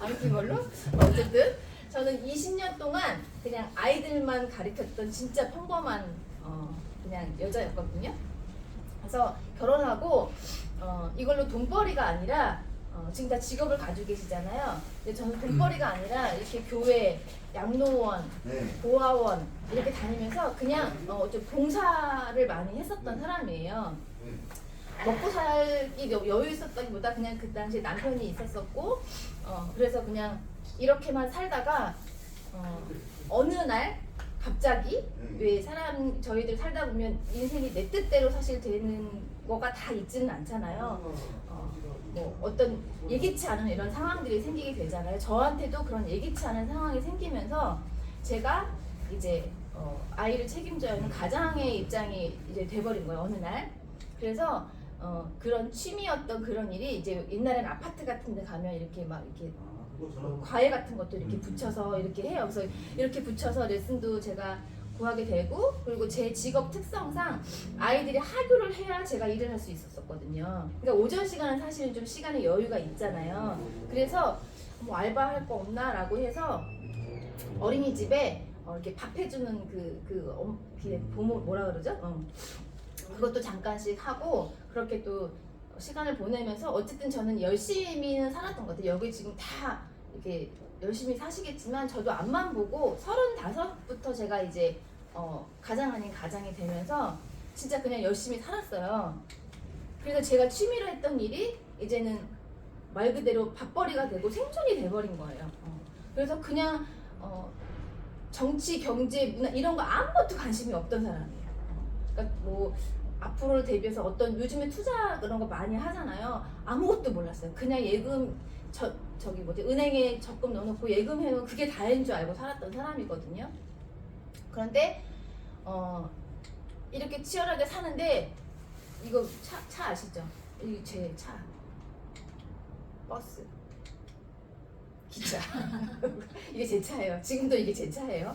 아무튼 걸로 어쨌든 저는 20년 동안 그냥 아이들만 가르쳤던 진짜 평범한 그냥 여자였거든요. 그래서 결혼하고 이걸로 돈벌이가 아니라 지금 다 직업을 가지고 계시잖아요. 근데 저는 돈벌이가 아니라 이렇게 교회, 양로원, 보아원 이렇게 다니면서 그냥 좀 봉사를 많이 했었던 사람이에요. 먹고 살기 여유 있었다기보다 그냥 그 당시에 남편이 있었었고 그래서 그냥 이렇게만 살다가 어느 날 갑자기 왜 저희들 살다 보면 인생이 내 뜻대로 사실 되는 거가 다 있지는 않잖아요. 뭐 어떤 예기치 않은 이런 상황들이 생기게 되잖아요. 저한테도 그런 예기치 않은 상황이 생기면서 제가 이제 아이를 책임져야 하는 가장의 입장이 이제 돼버린 거예요. 어느 날. 그래서 그런 취미였던 그런 일이 이제 옛날에는 아파트 같은 데 가면 이렇게 막 이렇게 과외 같은 것도 이렇게 붙여서 이렇게 해요. 그래서 이렇게 붙여서 레슨도 제가 구하게 되고, 그리고 제 직업 특성상 아이들이 하교를 해야 제가 일을 할 수 있었거든요. 그러니까 오전 시간은 사실은 좀 시간의 여유가 있잖아요. 그래서 뭐 알바할 거 없나 라고 해서 어린이집에 이렇게 밥 해주는 부모 뭐라 그러죠? 그것도 잠깐씩 하고 그렇게 또 시간을 보내면서 어쨌든 저는 열심히는 살았던 것 같아요. 여기 지금 다 이렇게 열심히 사시겠지만 저도 앞만 보고 35부터 제가 이제 가장 아닌 가장이 되면서 진짜 그냥 열심히 살았어요. 그래서 제가 취미로 했던 일이 이제는 말 그대로 밥벌이가 되고 생존이 돼버린 거예요. 그래서 그냥 정치, 경제, 문화 이런 거 아무것도 관심이 없던 사람이에요. 그러니까 뭐 앞으로를 대비해서 어떤 요즘에 투자 그런 거 많이 하잖아요. 아무것도 몰랐어요. 그냥 예금 저기 뭐지 은행에 적금 넣어놓고 예금 해놓은 그게 다인 줄 알고 살았던 사람이거든요. 그런데 이렇게 치열하게 사는데 이거 차 아시죠? 이게 제 차, 버스, 기차 이게 제 차예요. 지금도 이게 제 차예요.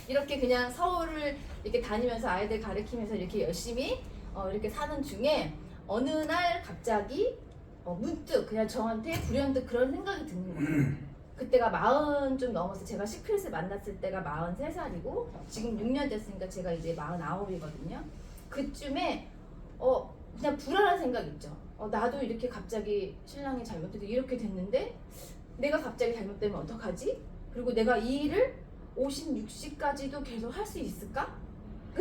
이렇게 그냥 서울을 이렇게 다니면서 아이들 가르치면서 이렇게 열심히 이렇게 사는 중에 어느 날 갑자기 문득 그냥 저한테 불현듯 그런 생각이 드는 거예요. 그때가 40 좀 넘어서 제가 시크릿을 만났을 때가 43살이고 지금 6년 됐으니까 제가 이제 49이거든요. 그쯤에 그냥 불안한 생각 있죠. 나도 이렇게 갑자기 신랑이 잘못해도 이렇게 됐는데 내가 갑자기 잘못되면 어떡하지? 그리고 내가 이 일을 50, 60까지도 계속 할 수 있을까?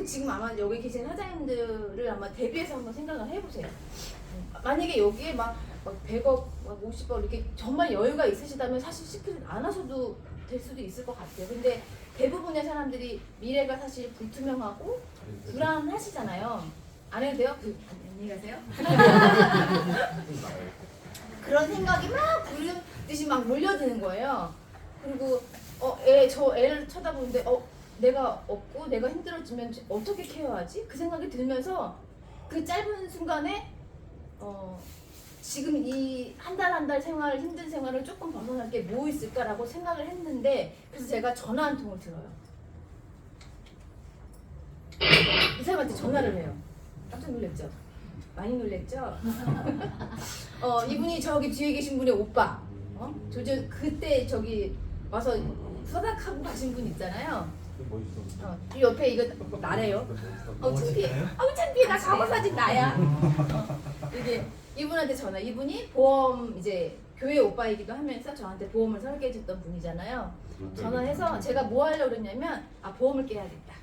지금 아마 여기 계신 사장님들을 아마 대비해서 한번 생각을 해보세요. 만약에 여기에 막 100억, 막 50억 이렇게 정말 여유가 있으시다면 사실 시크릿 안 하셔도 될 수도 있을 것 같아요. 근데 대부분의 사람들이 미래가 사실 불투명하고 불안하시잖아요. 안 해도 돼요? 안녕히 가세요. 그런 생각이 막 부르듯이 막 몰려드는 거예요. 그리고 저 애를 쳐다보는데 내가 없고 내가 힘들어지면 어떻게 케어하지? 그 생각이 들면서 그 짧은 순간에 지금 이 한 달 한 달 힘든 생활을 조금 벗어날 게 뭐 있을까라고 생각을 했는데 그래서 제가 전화 한 통을 들어요. 이 사람한테 전화를 해요. 깜짝 놀랐죠? 많이 놀랬죠? 이분이 저기 뒤에 계신 분의 오빠. 그때 저기 와서 서닥하고 가신 분 있잖아요. 이 옆에 이거 나래요. 창피해. 창피해. 나 과거 사진 나야. 이게 이분한테 전화. 이분이 보험 이제 교회 오빠이기도 하면서 저한테 보험을 설계해줬던 분이잖아요. 전화해서 제가 뭐 하려고 그랬냐면 보험을 깨야겠다.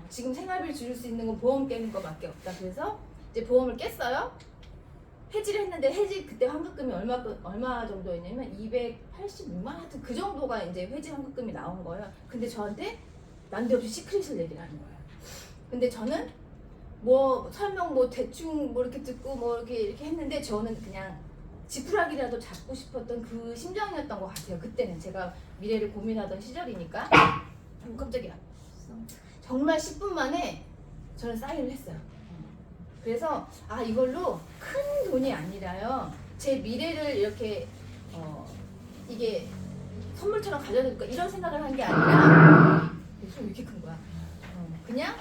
지금 생활비를 줄일 수 있는 건 보험 깨는 거밖에 없다. 그래서 이제 보험을 깼어요. 해지를 했는데 그때 환급금이 얼마 정도였냐면 286만 하여튼 그 정도가 이제 해지 환급금이 나온 거예요. 근데 저한테 난데없이 시크릿을 얘기를 하는 거예요. 근데 저는 뭐 설명 대충 이렇게 듣고 이렇게 했는데 저는 그냥 지푸라기라도 잡고 싶었던 그 심정이었던 것 같아요. 그때는 제가 미래를 고민하던 시절이니까. 깜짝이야. 정말 10분 만에 저는 사인을 했어요. 그래서 이걸로 큰 돈이 아니라요. 제 미래를 이렇게 이게 선물처럼 가져다 줄까 이런 생각을 한 게 아니라 손 왜 이렇게 큰 거야? 그냥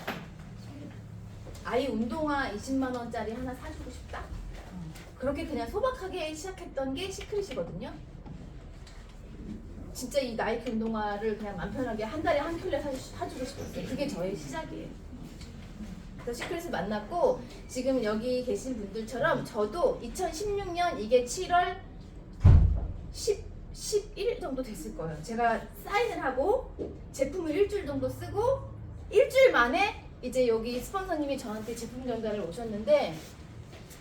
아이 운동화 20만 원짜리 하나 사주고 싶다? 그렇게 그냥 소박하게 시작했던 게 시크릿이거든요. 진짜 이 나이키 운동화를 그냥 맘 편하게 한 달에 한 켤레 사주고 싶었어요. 그게 저의 시작이에요. 그래서 시크릿을 만났고 지금 여기 계신 분들처럼 저도 2016년 이게 7월 11일 정도 됐을 거예요. 제가 사인을 하고 제품을 일주일 정도 쓰고 일주일 만에 이제 여기 스폰서님이 저한테 제품 전달을 오셨는데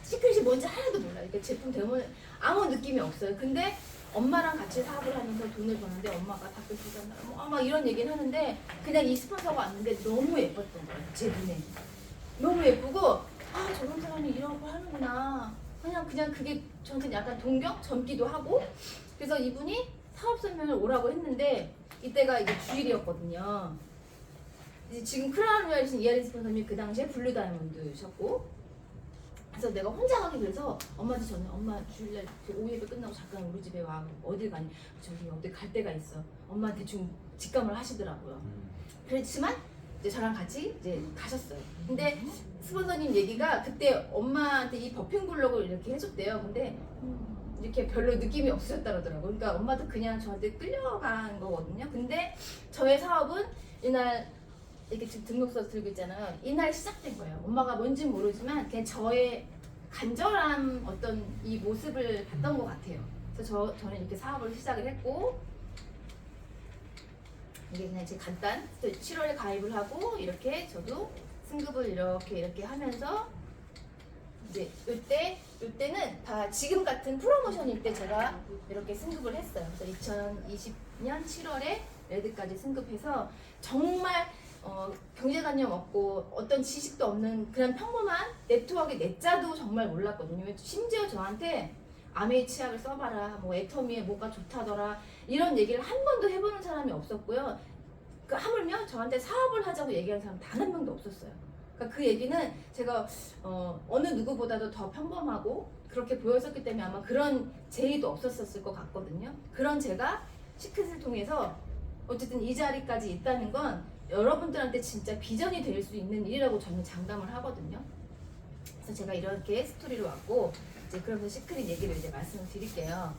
시크릿이 뭔지 하나도 몰라요. 그러니까 제품 되면 아무 느낌이 없어요. 근데 엄마랑 같이 사업을 하면서 돈을 버는데 엄마가 닭을 주잖아. 막 이런 얘기는 하는데 그냥 이 스폰서가 왔는데 너무 예뻤던 거예요. 제 눈에. 너무 예쁘고 아 저런 사람이 이런 거 하는구나. 그냥 그게 저한테 약간 동경? 젊기도 하고 그래서 이분이 사업 설명을 오라고 했는데 이때가 이제 주일이었거든요. 이제 지금 크라운웨어이신 이하린 스폰서님이 그 당시에 블루 다이아몬드셨고 그래서 내가 혼자 가기 그래서 엄마한테 전에 엄마 주일날 오후 예배 끝나고 잠깐 우리 집에 와 어딜 가니 저기 어디 갈 데가 있어 엄마 대충 직감을 하시더라고요. 그렇지만 이제 저랑 같이 이제 가셨어요. 근데 스폰서님 얘기가 그때 엄마한테 이 버핑 블록을 이렇게 해줬대요. 근데 이렇게 별로 느낌이 없으셨다 그러더라고요. 그러니까 엄마도 그냥 저한테 끌려간 거거든요. 근데 저의 사업은 이날 이렇게 지금 등록서 들고 있잖아요. 이날 시작된 거예요. 엄마가 뭔진 모르지만 그냥 저의 간절한 어떤 이 모습을 봤던 것 같아요. 그래서 저는 이렇게 사업을 시작을 했고 이게 그냥 제 간단 7월에 가입을 하고 이렇게 저도 승급을 이렇게 하면서 이제 이때는 다 지금 같은 프로모션일 때 제가 이렇게 승급을 했어요. 그래서 2020년 7월에 레드까지 승급해서 정말 경제관념 없고 어떤 지식도 없는 그런 평범한 네트워크의 내자도 정말 몰랐거든요. 심지어 저한테 아메이 치약을 써봐라, 뭐 애터미에 뭐가 좋다더라 이런 얘기를 한 번도 해보는 사람이 없었고요. 그 하물며 저한테 사업을 하자고 얘기하는 사람 단 한 명도 없었어요. 그러니까 그 얘기는 제가 어느 누구보다도 더 평범하고 그렇게 보였었기 때문에 아마 그런 제의도 없었을 것 같거든요. 그런 제가 시크릿을 통해서 어쨌든 이 자리까지 있다는 건 여러분들한테 진짜 비전이 될 수 있는 일이라고 저는 장담을 하거든요. 그래서 제가 이렇게 스토리로 왔고 이제 그러면서 시크릿 얘기를 이제 말씀을 드릴게요.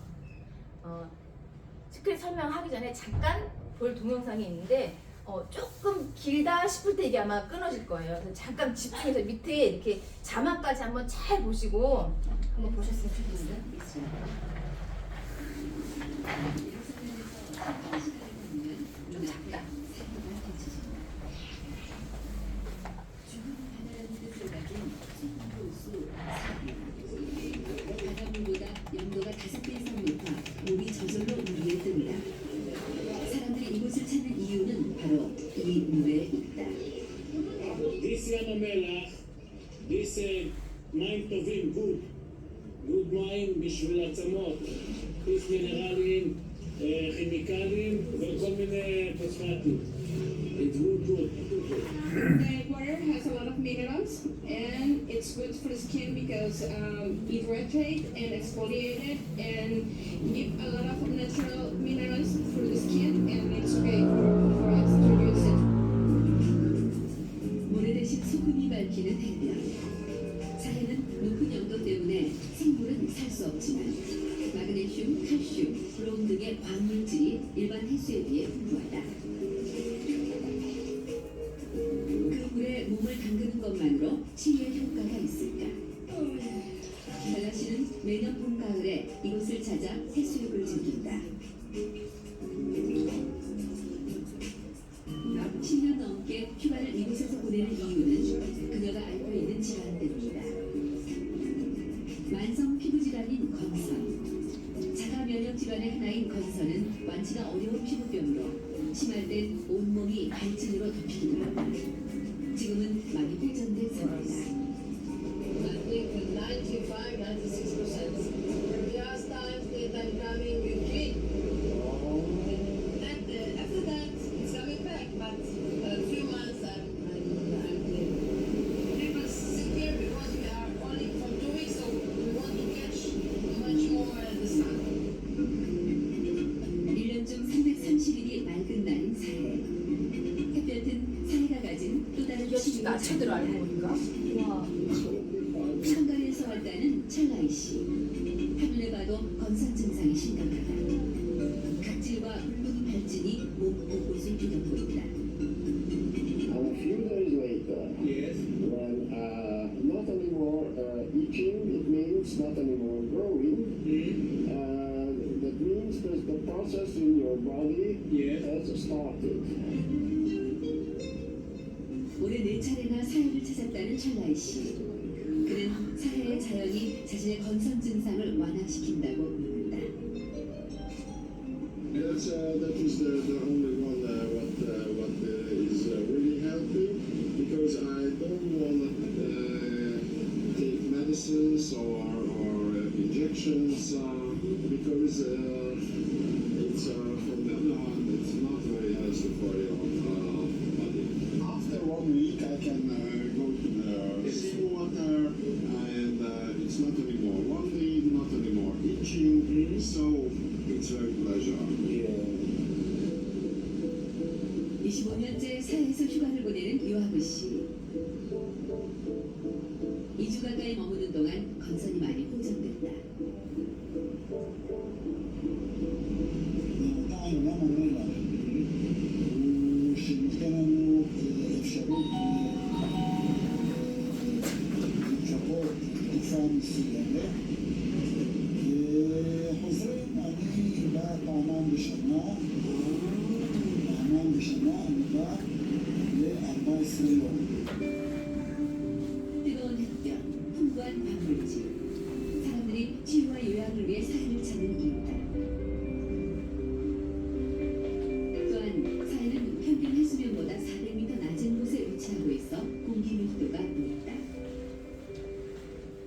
시크릿 설명하기 전에 잠깐 볼 동영상이 있는데 조금 길다 싶을 때 이게 아마 끊어질 거예요. 그래서 잠깐 집중해서 밑에 이렇게 자막까지 한번 잘 보시고 한번 보셨으면 좋겠어요. 좀 작다. 바닷물보다 영도가 5배 이상 높아 몸이 저절로 물에 뜹니다. 사람들이 이곳을 찾는 이유는 바로 이 물에 있다. This ים המלח, this מים טובים, good מים בשביל עצמות, חוץ מינרלים, כימיקלים וכל מיני פוספטים. It's good. The water has a lot of minerals and it's good for the skin because it rotates and exfoliates it and give a lot of natural minerals for the skin and it's great for us to use it. 모래 대신 소금이 밝히는 해변. 사해는 높은 영도 때문에 생물은 살 수 없지만 마그네슘, 칼슘, 브롬 등의 광물질이 일반 해수에 비해 풍부하다. 그 물에 몸을 담그는 것만으로 치유의 효과가 있을까? 달라 씨는 매년 봄, 가을에 이곳을 찾아 해수욕을 즐긴다. 10년 넘게 휴가를 이곳에서 보내는 이유는 그녀가 앓고 있는 질환 때문이다. 만성 피부 질환인 건선. 자가 면역 질환의 하나인 건선은 완치가 어려운 피부병으로 심할 땐 온몸이 갈증으로 덮이기도 한다. 지금은 많이 발전된 상태다. I think with 95, 96%. The last time that I'm coming with kid. And after that, it's coming back. But a few months, I'm clear. People sit here because we are only for 2 weeks, so we want to catch much more the sun. 1년 중 330일이 맑은 날인 사해. 햇볕은 사해가 가진 또 다른 이거 진짜 낮춰들어 알고 보니까 와 상가에서 활다는 찰라이 씨. 하늘에 봐도 건선 증상이 심각하다. 각질과 붉은 process in your body Yes. has started. 올해 4차례나 사회를 찾았다는 철라이 씨. 그는 사회의 자연이 자신의 건선 증상을 완화시킨다고 믿는다. That is the only one what is really healthy, because I don't want to take medicines or injections because it's from the other hand it's not very healthy for your body. After 1 week I can go to the seawater and it's not anymore wandering, not anymore itching, so it's very pleasure. 25년째 사회에서 휴가를 보내는 요하브 씨. 2주 가까이 머무는 동안 건선이 많이 호전됐다. نتعلم ونلعب وش كانوا يفشلون في الجبور الدفاع السياسي حضرين يعني لا طعمان بشنا نبات ل14 يوم. 뜨거운 햇볕, 풍부한 방물질. 사람들이 치유와 요양을 위해 사회를 찾는 이유다. 또한 사회는 평균 해수면보다 400m 낮은 곳에 위치하고 있어 공기 밀도가 높다.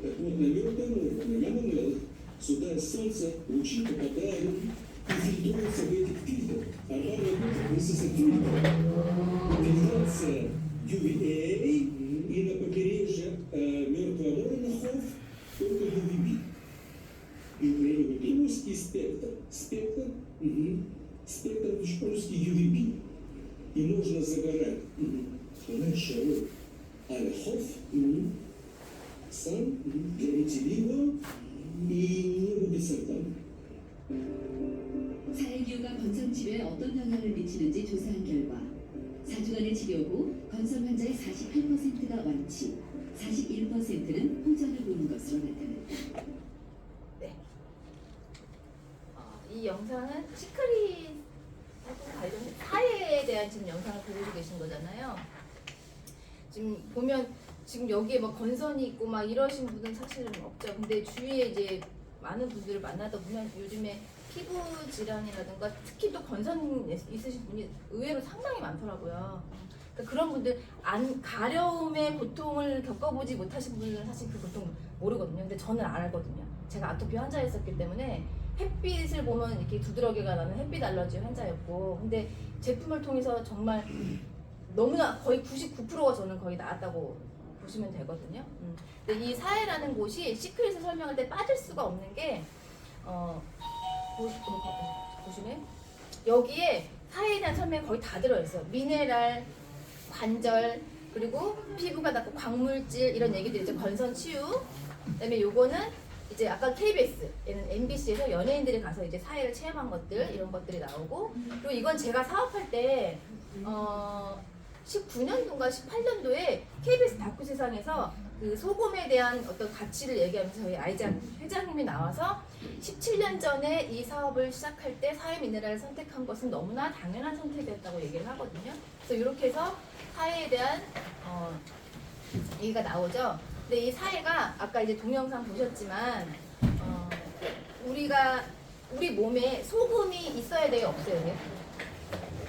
Так вот, намек тому, я намел, сюда солнце лучи попадают и фильтруются в этих фильтрах. А там работает высоса фильтра. Фильтрация UVA и на побережье Мертвого моря на Хофф только UVB. И узкий спектр. Спектр очень узкий UVB. И можно загорать. Понимаешь, على Хофф, сам для vitiligo и нерубицертан. 사회 기후가 건선 치료에 어떤 영향을 미치는지 조사한 결과 4주간의 치료 후 건선 환자의 48%가 완치, 41%는 호전을 보는 것으로 나타났다. 네. 이 영상은 시크릿하고 관련된 사회에 대한 지금 영상을 보고 계신 거잖아요. 지금 보면 지금 여기에 막 건선이 있고 막 이러신 분은 사실은 없죠. 근데 주위에 이제 많은 분들을 만나다 보면 요즘에 피부 질환이라든가 특히 또 건선 있으신 분이 의외로 상당히 많더라고요. 그러니까 그런 분들 가려움의 고통을 겪어보지 못하신 분들은 사실 그 고통 모르거든요. 근데 저는 알거든요. 제가 아토피 환자였었기 때문에 햇빛을 보면 이렇게 두드러기가 나는 햇빛 알러지 환자였고, 근데 제품을 통해서 정말 너무나 거의 99%가 저는 거의 나았다고 보시면 되거든요. 근데 이 사회라는 곳이 시크릿을 설명할 때 빠질 수가 없는 게 보시면 여기에 사회에 대한 설명이 거의 다 들어있어요. 미네랄, 관절, 그리고 피부가 낫고 광물질 이런 얘기들이 이제 건선 치유. 그다음에 요거는 이제 아까 KBS, 얘는 MBC에서 연예인들이 가서 이제 사회를 체험한 것들 이런 것들이 나오고, 그리고 이건 제가 사업할 때 19년도인가 18년도에 KBS 다큐 세상에서 그 소금에 대한 어떤 가치를 얘기하면서 저희 아이장 회장님이 나와서 17년 전에 이 사업을 시작할 때 사회 미네랄을 선택한 것은 너무나 당연한 선택이었다고 얘기를 하거든요. 그래서 이렇게 해서 사회에 대한 얘기가 나오죠. 근데 이 사회가 아까 이제 동영상 보셨지만 우리 몸에 소금이 있어야 돼요, 없어야 돼요?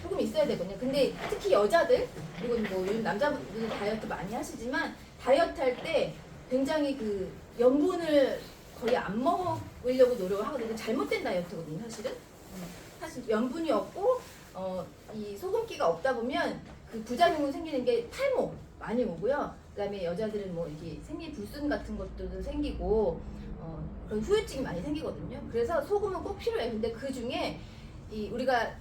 소금이 있어야 되거든요. 근데 특히 여자들, 그리고 뭐 요즘 남자분들 다이어트 많이 하시지만 다이어트 할 때 굉장히 그 염분을 거의 안 먹으려고 노력을 하거든요. 잘못된 다이어트거든요, 사실은. 사실 염분이 없고 이 소금기가 없다 보면 그 부작용이 생기는 게 탈모 많이 오고요. 그다음에 여자들은 뭐 이게 생리 불순 같은 것들도 생기고 그런 후유증이 많이 생기거든요. 그래서 소금은 꼭 필요해요. 근데 그 중에 이 우리가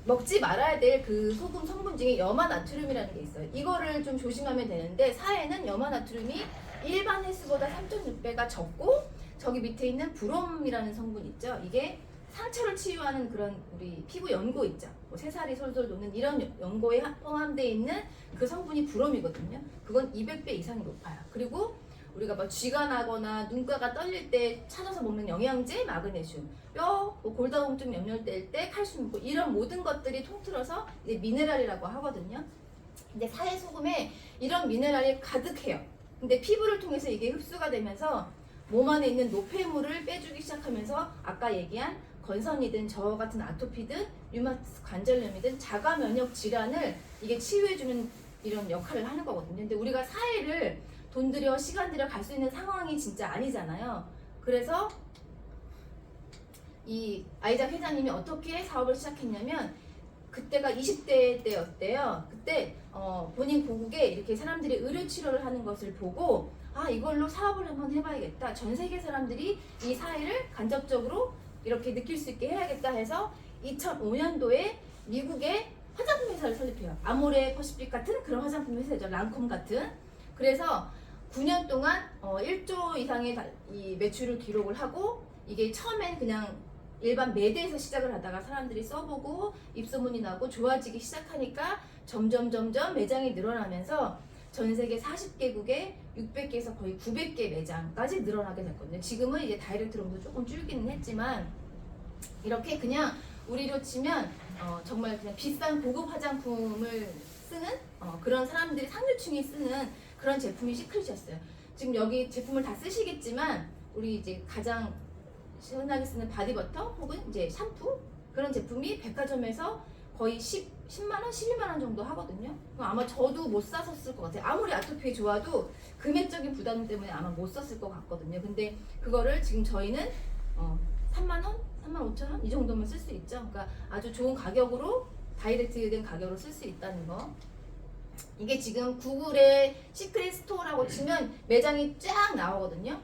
먹지 말아야 될 그 소금 성분 중에 염화나트륨이라는 게 있어요. 이거를 좀 조심하면 되는데 사회는 염화나트륨이 일반 횟수보다 3.6배가 적고, 저기 밑에 있는 브롬이라는 성분 있죠. 이게 상처를 치유하는 그런 우리 피부 연고 있죠. 뭐 새살이 솔솔 돋는 이런 연고에 포함되어 있는 그 성분이 브롬이거든요. 그건 200배 이상이 높아요. 그리고 우리가 뭐 쥐가 나거나 눈가가 떨릴 때 찾아서 먹는 영양제, 마그네슘, 뼈, 뭐 골다공증 염려될 때 칼슘, 뭐 이런 모든 것들이 통틀어서 이제 미네랄이라고 하거든요. 근데 사회소금에 이런 미네랄이 가득해요. 근데 피부를 통해서 이게 흡수가 되면서 몸 안에 있는 노폐물을 빼주기 시작하면서 아까 얘기한 건선이든 저 같은 아토피든 류마티스 관절염이든 자가 면역 질환을 이게 치유해주는 이런 역할을 하는 거거든요. 근데 우리가 사회를 돈 들여 시간 들여 갈 수 있는 상황이 진짜 아니잖아요. 그래서 이 아이작 회장님이 어떻게 사업을 시작했냐면 그때가 20대 때였대요. 그때 본인 고국에 이렇게 사람들이 의료 치료를 하는 것을 보고 아 이걸로 사업을 한번 해봐야겠다. 전 세계 사람들이 이 사회를 간접적으로 이렇게 느낄 수 있게 해야겠다 해서 2005년도에 미국의 화장품 회사를 설립해요. 아모레 퍼시픽 같은 그런 화장품 회사죠. 랑콤 같은. 그래서 9년 동안 1조 이상의 이 매출을 기록을 하고 이게 처음엔 그냥 일반 매대에서 시작을 하다가 사람들이 써보고 입소문이 나고 좋아지기 시작하니까 점점 매장이 늘어나면서 전 세계 40개국에 600개에서 거의 900개 매장까지 늘어나게 됐거든요. 지금은 이제 다이렉트로도 조금 줄기는 했지만 이렇게 그냥 우리로 치면 정말 그냥 비싼 고급 화장품을 쓰는 그런 사람들이 상류층이 쓰는 그런 제품이 시크릿이었어요. 지금 여기 제품을 다 쓰시겠지만 우리 이제 가장 흔하게 쓰는 바디버터 혹은 이제 샴푸 그런 제품이 백화점에서 거의 10만 원, 12만 원 정도 하거든요. 아마 저도 못 사서 쓸 것 같아요. 아무리 아토피 좋아도 금액적인 부담 때문에 아마 못 썼을 것 같거든요. 근데 그거를 지금 저희는 3만 원, 3만 5천 원 이 정도면 쓸 수 있죠. 그러니까 아주 좋은 가격으로 다이렉트 된 가격으로 쓸 수 있다는 거. 이게 지금 구글에 시크릿 스토어라고 치면 매장이 쫙 나오거든요.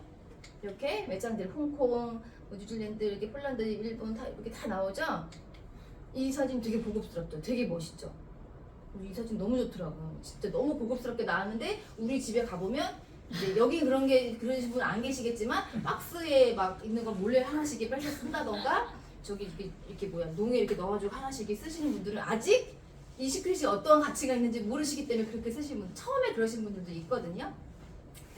이렇게 매장들 홍콩, 뉴질랜드, 이렇게 폴란드, 일본 다 이렇게 다 나오죠. 이 사진 되게 고급스럽죠. 되게 멋있죠. 이 사진 너무 좋더라고요. 진짜 너무 고급스럽게 나왔는데 우리 집에 가보면 이제 여기 그러신 분 안 계시겠지만 박스에 막 있는 거 몰래 하나씩 빼서 쓴다던가 저기 이렇게 뭐야 농에 이렇게 넣어가지고 하나씩 쓰시는 분들은 아직 이 시크릿이 어떠한 가치가 있는지 모르시기 때문에 그렇게 쓰시는 분 처음에 그러신 분들도 있거든요.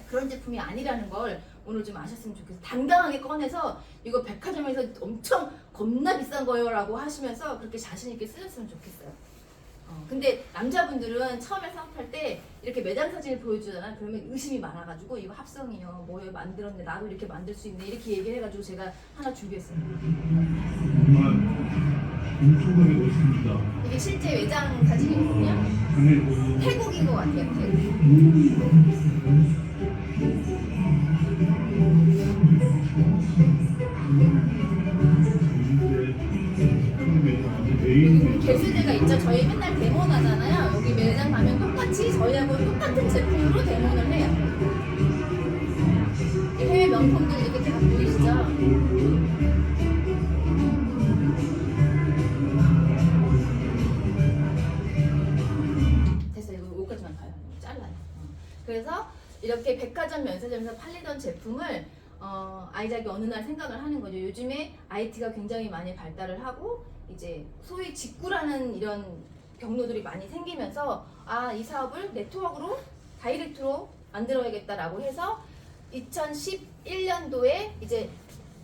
그런 제품이 아니라는 걸 오늘 좀 아셨으면 좋겠어요. 당당하게 꺼내서 이거 백화점에서 엄청 겁나 비싼 거예요 라고 하시면서 그렇게 자신 있게 쓰셨으면 좋겠어요. 근데 남자분들은 처음에 사업할 때 이렇게 매장 사진을 보여주잖아요. 그러면 의심이 많아가지고 이거 합성이요 뭐예요 만들었는데 나도 이렇게 만들 수 있네 이렇게 얘기를 해가지고 제가 하나 준비했어요. 정말 엄청나게 멋있습니다. 이게 실제 매장 사진이거든요. 태국인 것 같아요. 태국. 여기 개수대가 있죠. 저희 맨날 데모는 하잖아요. 여기 매장 가면 똑같이 저희하고 똑같은 제품으로 데모를 해요. 해외 명품들 이렇게 다 보이시죠? 됐어요. 이거 여기까지만 가요. 잘라요. 그래서 이렇게 백화점 면세점에서 팔리던 제품을 아이작이 어느 날 생각을 하는 거죠. 요즘에 IT가 굉장히 많이 발달을 하고 이제 소위 직구라는 이런 경로들이 많이 생기면서 이 사업을 네트워크로 다이렉트로 만들어야겠다라고 해서 2011년도에 이제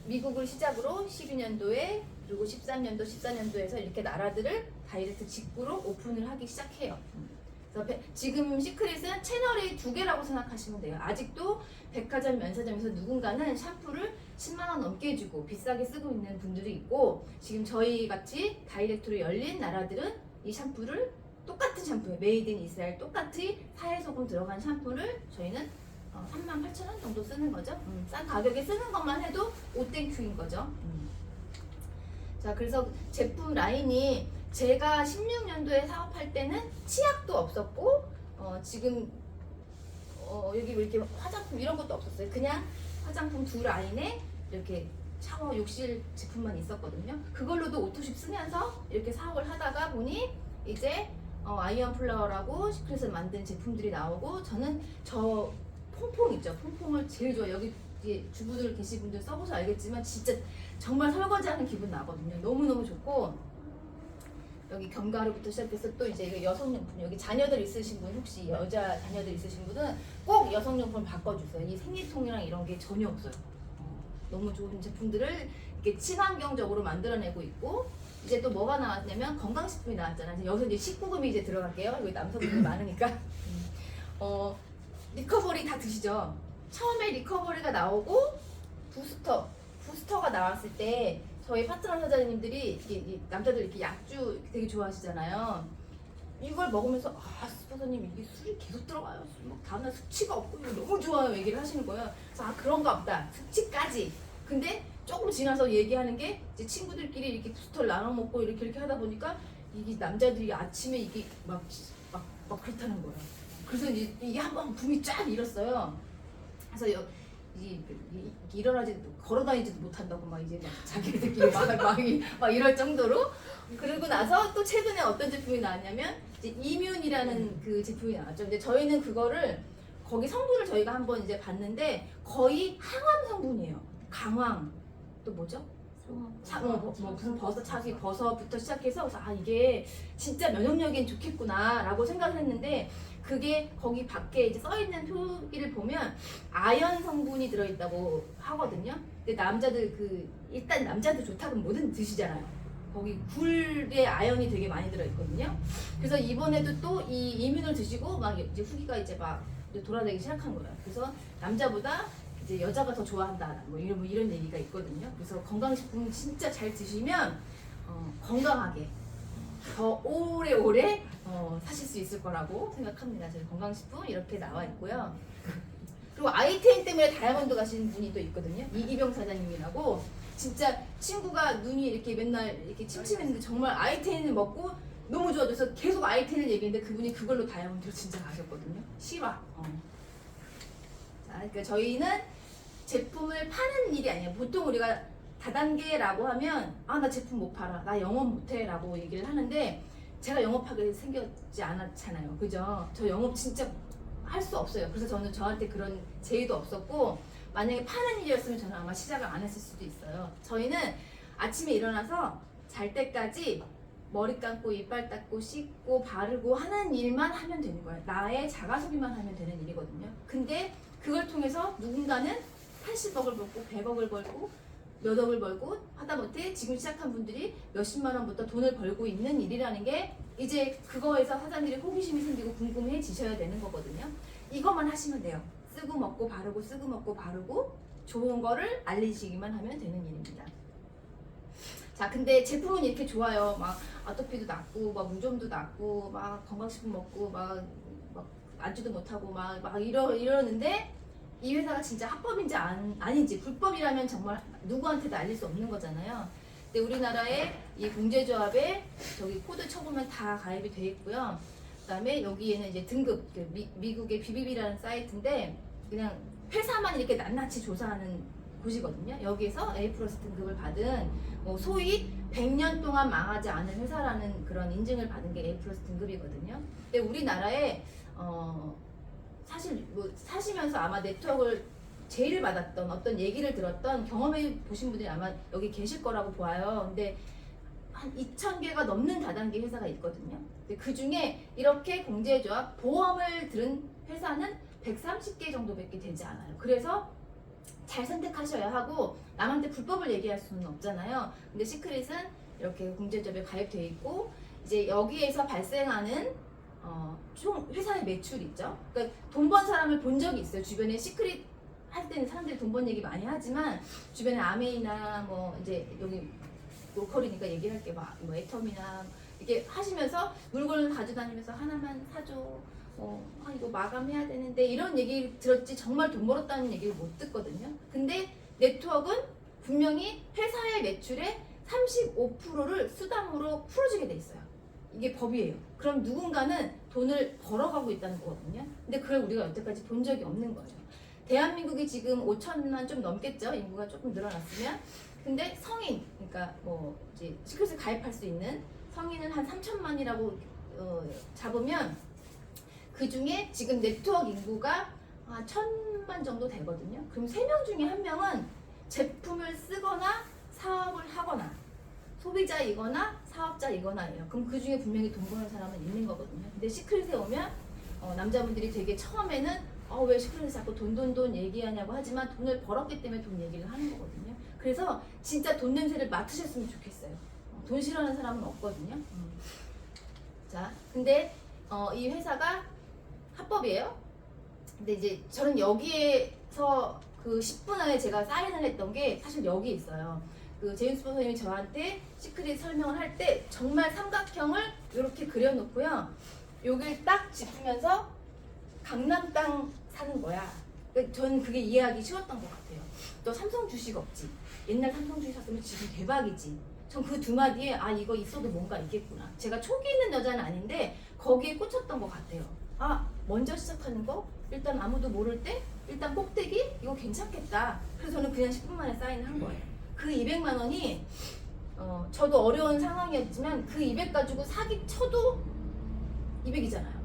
미국을 시작으로 12년도에 그리고 13년도, 14년도에서 이렇게 나라들을 다이렉트 직구로 오픈을 하기 시작해요. 그래서 지금 시크릿은 채널이 2개라고 생각하시면 돼요. 아직도 백화점 면세점에서 누군가는 샴푸를 10만 원 넘게 주고 비싸게 쓰고 있는 분들이 있고 지금 저희 같이 다이렉트로 열린 나라들은 이 샴푸를 똑같은 샴푸예요. 메이드 인 이스라엘 똑같이 사회소금 들어간 샴푸를 저희는 38,000원 정도 쓰는 거죠. 싼 가격에 쓰는 것만 해도 오땡큐인 거죠. 자, 그래서 제품 라인이 제가 16년도에 사업할 때는 치약도 없었고 지금 여기 이렇게 화장품 이런 것도 없었어요. 그냥 화장품 2 라인에 이렇게 샤워 욕실 제품만 있었거든요. 그걸로도 오토십 쓰면서 이렇게 사업을 하다가 보니 이제 아이언 플라워라고 시크릿을 만든 제품들이 나오고 저는 저 퐁퐁 있죠. 퐁퐁을 제일 좋아해요. 여기 뒤에 주부들 계신 분들 써보셔서 알겠지만 진짜 정말 설거지하는 기분 나거든요. 너무너무 좋고 여기 견과류부터 시작해서 또 이제 이거 여성용품, 여기 자녀들 있으신 분, 혹시 여자 자녀들 있으신 분은 꼭 여성용품 바꿔주세요. 이 생리통이랑 이런 게 전혀 없어요. 너무 좋은 제품들을 이렇게 친환경적으로 만들어내고 있고, 이제 또 뭐가 나왔냐면 건강식품이 나왔잖아요. 여기서 이제 19금이 이제 들어갈게요. 여기 남성분들 많으니까. 리커버리 다 드시죠? 처음에 리커버리가 나오고 부스터가 나왔을 때 저희 파트너 사장님들이 이 남자들 이렇게 약주 되게 좋아하시잖아요. 이걸 먹으면서 스포서님 이게 술이 계속 들어가요. 막 다음날 숙취가 없고 이거 너무 좋아요 얘기를 하시는 거예요. 그래서 그런가 보다. 숙취까지. 근데 조금 지나서 얘기하는 게 이제 친구들끼리 이렇게 부스터를 나눠 먹고 이렇게 하다 보니까 이게 남자들이 아침에 이게 막 그렇다는 거예요. 그래서 이제 이게 한번 붐이 쫙 일었어요. 그래서 일어나지 걸어다니지도 못한다고 막 이제 막 자기들끼리 막 이럴 정도로. 그리고 나서 또 최근에 어떤 제품이 나왔냐면 이제 이뮨이라는 그 제품이 나왔죠. 근데 저희는 그거를 거기 성분을 저희가 한번 이제 봤는데 거의 항암 성분이에요. 강황 또 뭐죠? 무슨 버섯부터 시작해서 이게 진짜 면역력엔 좋겠구나라고 생각을 했는데 그게 거기 밖에 이제 써 있는 표기를 보면 아연 성분이 들어있다고 하거든요. 근데 남자들 일단 남자들 좋다고 뭐든 드시잖아요. 거기 굴에 아연이 되게 많이 들어있거든요. 그래서 이번에도 또 이 이뮨을 드시고 막 이제 후기가 이제 막 돌아다니기 시작한 거예요. 그래서 남자보다 이제 여자가 더 좋아한다 뭐 이런 얘기가 있거든요. 그래서 건강식품 진짜 잘 드시면 건강하게 더 오래오래 사실 수 있을 거라고 생각합니다. 저희 건강식품 이렇게 나와 있고요. 그리고 아이테인 때문에 다이아몬드 가신 분이 또 있거든요. 이기병 사장님이라고. 진짜 친구가 눈이 이렇게 맨날 이렇게 침침했는데 정말 아이테인을 먹고 너무 좋아져서 계속 아이테인을 얘기했는데 그분이 그걸로 다이아몬드로 진짜 가셨거든요. 실화. 자, 그러니까 저희는 제품을 파는 일이 아니에요. 보통 우리가 다단계라고 하면 나 제품 못 팔아, 나 영업 못해 라고 얘기를 하는데 제가 영업하게 생겼지 않았잖아요. 그죠? 저 영업 진짜 할 수 없어요. 그래서 저는 저한테 그런 제의도 없었고 만약에 파는 일이었으면 저는 아마 시작을 안 했을 수도 있어요. 저희는 아침에 일어나서 잘 때까지 머리 감고 이빨 닦고 씻고 바르고 하는 일만 하면 되는 거예요. 나의 자가소비만 하면 되는 일이거든요. 근데 그걸 통해서 누군가는 80억을 벌고 100억을 벌고 몇 억을 벌고 하다못해 지금 시작한 분들이 몇십만 원부터 돈을 벌고 있는 일이라는 게 이제 그거에서 사장님들이 호기심이 생기고 궁금해지셔야 되는 거거든요. 이것만 하시면 돼요. 쓰고 먹고 바르고 쓰고 먹고 바르고 좋은 거를 알리시기만 하면 되는 일입니다. 자, 근데 제품은 이렇게 좋아요. 막 아토피도 낫고 막 무좀도 낫고 막 건강식품 먹고 막 안주도 못하고 막 이러는데 이 회사가 진짜 합법인지 아닌지, 불법이라면 정말 누구한테도 알릴 수 없는 거잖아요. 근데 우리나라의 이 공제조합에 저기 코드 쳐보면 다 가입이 돼 있고요. 그다음에 여기에는 이제 등급, 미국의 BBB라는 사이트인데 그냥 회사만 이렇게 낱낱이 조사하는 곳이거든요. 여기에서 A+ 등급을 받은 소위 100년 동안 망하지 않은 회사라는 그런 인증을 받은 게 A+ 등급이거든요. 근데 우리나라에 사실 사시면서 아마 네트워크를 제의를 받았던 어떤 얘기를 들었던 경험해 보신 분들이 아마 여기 계실 거라고 봐요. 근데 한 2,000개가 넘는 다단계 회사가 있거든요. 근데 그 중에 이렇게 공제조합 보험을 들은 회사는 130개 정도밖에 되지 않아요. 그래서 잘 선택하셔야 하고 남한테 불법을 얘기할 수는 없잖아요. 근데 시크릿은 이렇게 공제조합에 가입되어 있고 이제 여기에서 발생하는 총 회사의 매출 있죠. 그러니까 돈 번 사람을 본 적이 있어요. 주변에 시크릿 할 때는 사람들이 돈 번 얘기 많이 하지만 주변에 아메이나 뭐 이제 여기 로컬이니까 얘기할 게 막 뭐 애텀이나 이렇게 하시면서 물건을 가져다니면서 하나만 사줘. 이거 마감해야 되는데 이런 얘기 들었지 정말 돈 벌었다는 얘기를 못 듣거든요. 근데 네트워크는 분명히 회사의 매출의 35%를 수당으로 풀어주게 돼 있어요. 이게 법이에요. 그럼 누군가는 돈을 벌어가고 있다는 거거든요. 근데 그걸 우리가 여태까지 본 적이 없는 거죠. 대한민국이 지금 5천만 좀 넘겠죠. 인구가 조금 늘어났으면. 근데 성인, 그러니까 뭐 이제 시크릿에 가입할 수 있는 성인은 한 3천만이라고 잡으면 그 중에 지금 네트워크 인구가 한 1,000만 정도 되거든요. 그럼 3명 중에 1명은 제품을 쓰거나 사업을 하거나 소비자이거나 사업자이거나예요. 그럼 그 중에 분명히 돈 버는 사람은 있는 거거든요. 근데 시크릿에 오면 남자분들이 되게 처음에는 왜 시크릿에 자꾸 돈 얘기하냐고 하지만 돈을 벌었기 때문에 돈 얘기를 하는 거거든요. 그래서 진짜 돈 냄새를 맡으셨으면 좋겠어요. 돈 싫어하는 사람은 없거든요. 자, 근데 이 회사가 합법이에요. 근데 이제 저는 여기에서 그 10분 안에 제가 사인을 했던 게 사실 여기 있어요. 그 제임스 본 선생님이 저한테 시크릿 설명을 할 때 정말 삼각형을 이렇게 그려놓고요. 여길 딱 짚으면서 강남 땅 사는 거야. 저는 그게 이해하기 쉬웠던 것 같아요. 또 삼성 주식 없지. 옛날 삼성 주식 샀으면 지금 대박이지. 전 그 두 마디에 이거 있어도 뭔가 있겠구나. 제가 촉이 있는 여자는 아닌데 거기에 꽂혔던 것 같아요. 먼저 시작하는 거? 일단 아무도 모를 때? 일단 꼭대기? 이거 괜찮겠다. 그래서 저는 그냥 10분 만에 사인을 한 거예요. 그 200만 원이 저도 어려운 상황이었지만 그 200 가지고 사기 쳐도 200이잖아요.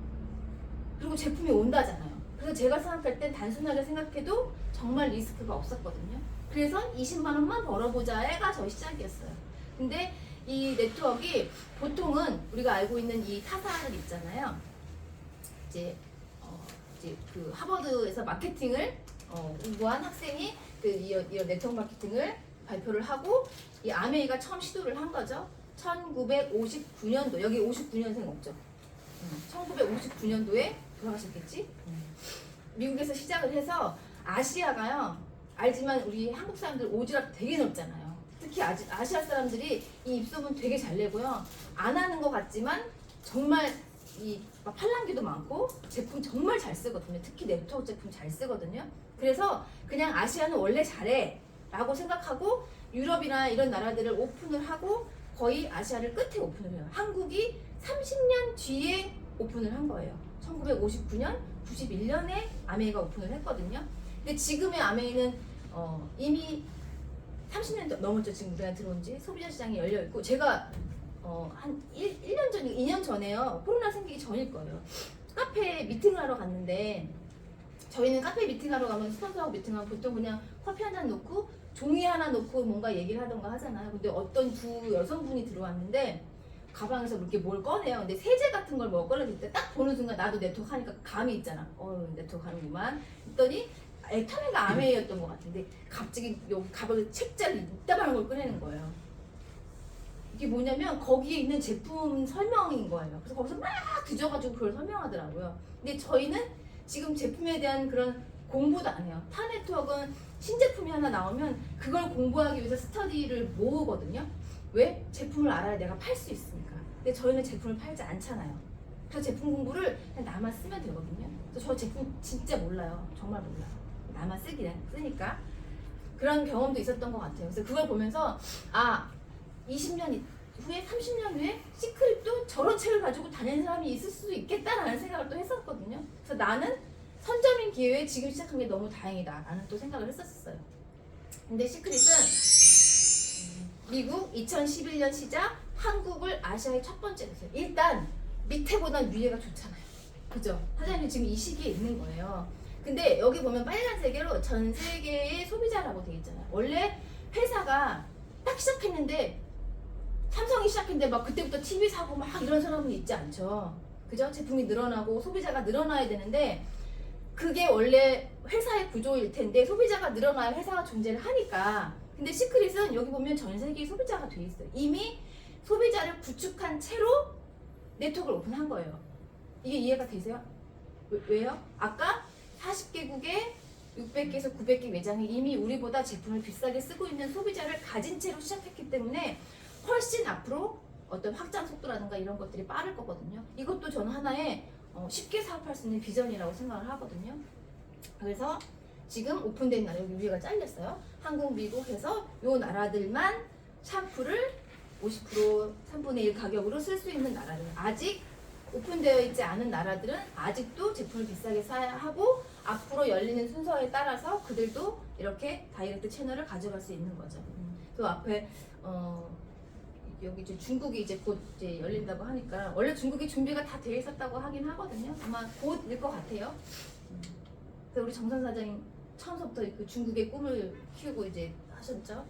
그리고 제품이 온다잖아요. 그래서 제가 생각할 땐 단순하게 생각해도 정말 리스크가 없었거든요. 그래서 20만 원만 벌어보자가 저희 시작이었어요. 근데 이 네트워크가 보통은 우리가 알고 있는 이 타사들 있잖아요. 이제 그 하버드에서 마케팅을 공부한 학생이 이런 네트워크 마케팅을 발표를 하고 이 아메이가 처음 시도를 한 거죠. 1959년도 여기 59년생 없죠. 1959년도에 돌아가셨겠지. 미국에서 시작을 해서 아시아가요. 알지만 우리 한국 사람들 오지랖 되게 넓잖아요. 특히 아시아 사람들이 이 입소문 되게 잘 내고요. 안 하는 것 같지만 정말 막 팔랑귀도 많고 제품 정말 잘 쓰거든요. 특히 네트워크 제품 잘 쓰거든요. 그래서 그냥 아시아는 원래 잘해 라고 생각하고 유럽이나 이런 나라들을 오픈을 하고 거의 아시아를 끝에 오픈을 해요. 한국이 30년 뒤에 오픈을 한 거예요. 1959년, 91년에 아메이가 오픈을 했거든요. 근데 지금의 아메이는 이미 30년 넘었죠. 지금 우리가 들어온 지 소비자 시장이 열려 있고 제가 한 1년 전, 2년 전에요. 코로나 생기기 전일 거예요. 카페에 미팅을 하러 갔는데 저희는 카페 미팅하러 가면 스폰서하고 미팅하면 보통 그냥 커피 한 잔 놓고 종이 하나 놓고 뭔가 얘기를 하던가 하잖아요. 근데 어떤 두 여성분이 들어왔는데 가방에서 이렇게 뭘 꺼내요. 근데 세제 같은 걸 뭐 꺼내줄 때 딱 보는 순간 나도 네트워크 하니까 감이 있잖아. 네트워크 하는구만. 했더니 애터미가 아메이였던 것 같은데 갑자기 여기 가방에 책자를 이따만한 걸 꺼내는 거예요. 이게 뭐냐면 거기에 있는 제품 설명인 거예요. 그래서 거기서 막 뒤져가지고 그걸 설명하더라고요. 근데 저희는 지금 제품에 대한 그런 공부도 안 해요. 타 네트워크는 신제품이 하나 나오면 그걸 공부하기 위해서 스터디를 모으거든요. 왜? 제품을 알아야 내가 팔 수 있으니까. 근데 저희는 제품을 팔지 않잖아요. 그래서 제품 공부를 그냥 나만 쓰면 되거든요. 그래서 저 제품 진짜 몰라요. 정말 몰라요. 나만 쓰니까. 그런 경험도 있었던 것 같아요. 그래서 그걸 보면서 20년 후에 30년 후에 시크릿도 저런 책을 가지고 다니는 사람이 있을 수도 있겠다라는 생각을 또 했었거든요. 그래서 나는 선점인 기회에 지금 시작한 게 너무 다행이다 라는 또 생각을 했었어요. 근데 시크릿은 미국 2011년 시작, 한국을 아시아의 첫 번째로 했어요. 일단 밑에보단 위에가 좋잖아요. 그죠? 사장님 지금 이 시기에 있는 거예요. 근데 여기 보면 빨간색으로 전 세계의 소비자라고 되어 있잖아요. 원래 회사가 딱 시작했는데 삼성이 시작했는데 막 그때부터 TV 사고 막 이런 사람은 있지 않죠. 그죠? 제품이 늘어나고 소비자가 늘어나야 되는데 그게 원래 회사의 구조일 텐데 소비자가 늘어나야 회사가 존재를 하니까. 근데 시크릿은 여기 보면 전 세계의 소비자가 돼 있어요. 이미 소비자를 구축한 채로 네트워크를 오픈한 거예요. 이게 이해가 되세요? 왜요? 아까 40개국에 600개에서 900개 매장이 이미 우리보다 제품을 비싸게 쓰고 있는 소비자를 가진 채로 시작했기 때문에 훨씬 앞으로 어떤 확장 속도라든가 이런 것들이 빠를 거거든요. 이것도 저는 하나의 쉽게 사업할 수 있는 비전이라고 생각을 하거든요. 그래서 지금 오픈된 나라, 여기 위에가 잘렸어요. 한국, 미국 해서 요 나라들만 샴푸를 50% 3분의 1 가격으로 쓸 수 있는 나라들. 아직 오픈되어 있지 않은 나라들은 아직도 제품을 비싸게 사야 하고 앞으로 열리는 순서에 따라서 그들도 이렇게 다이렉트 채널을 가져갈 수 있는 거죠. 그 앞에 여기 이제 중국이 이제 곧 이제 열린다고 하니까 원래 중국이 준비가 다 되어 있었다고 하긴 하거든요. 아마 곧일 것 같아요. 그래서 우리 정선 사장님 처음부터 그 중국의 꿈을 키우고 이제 하셨죠.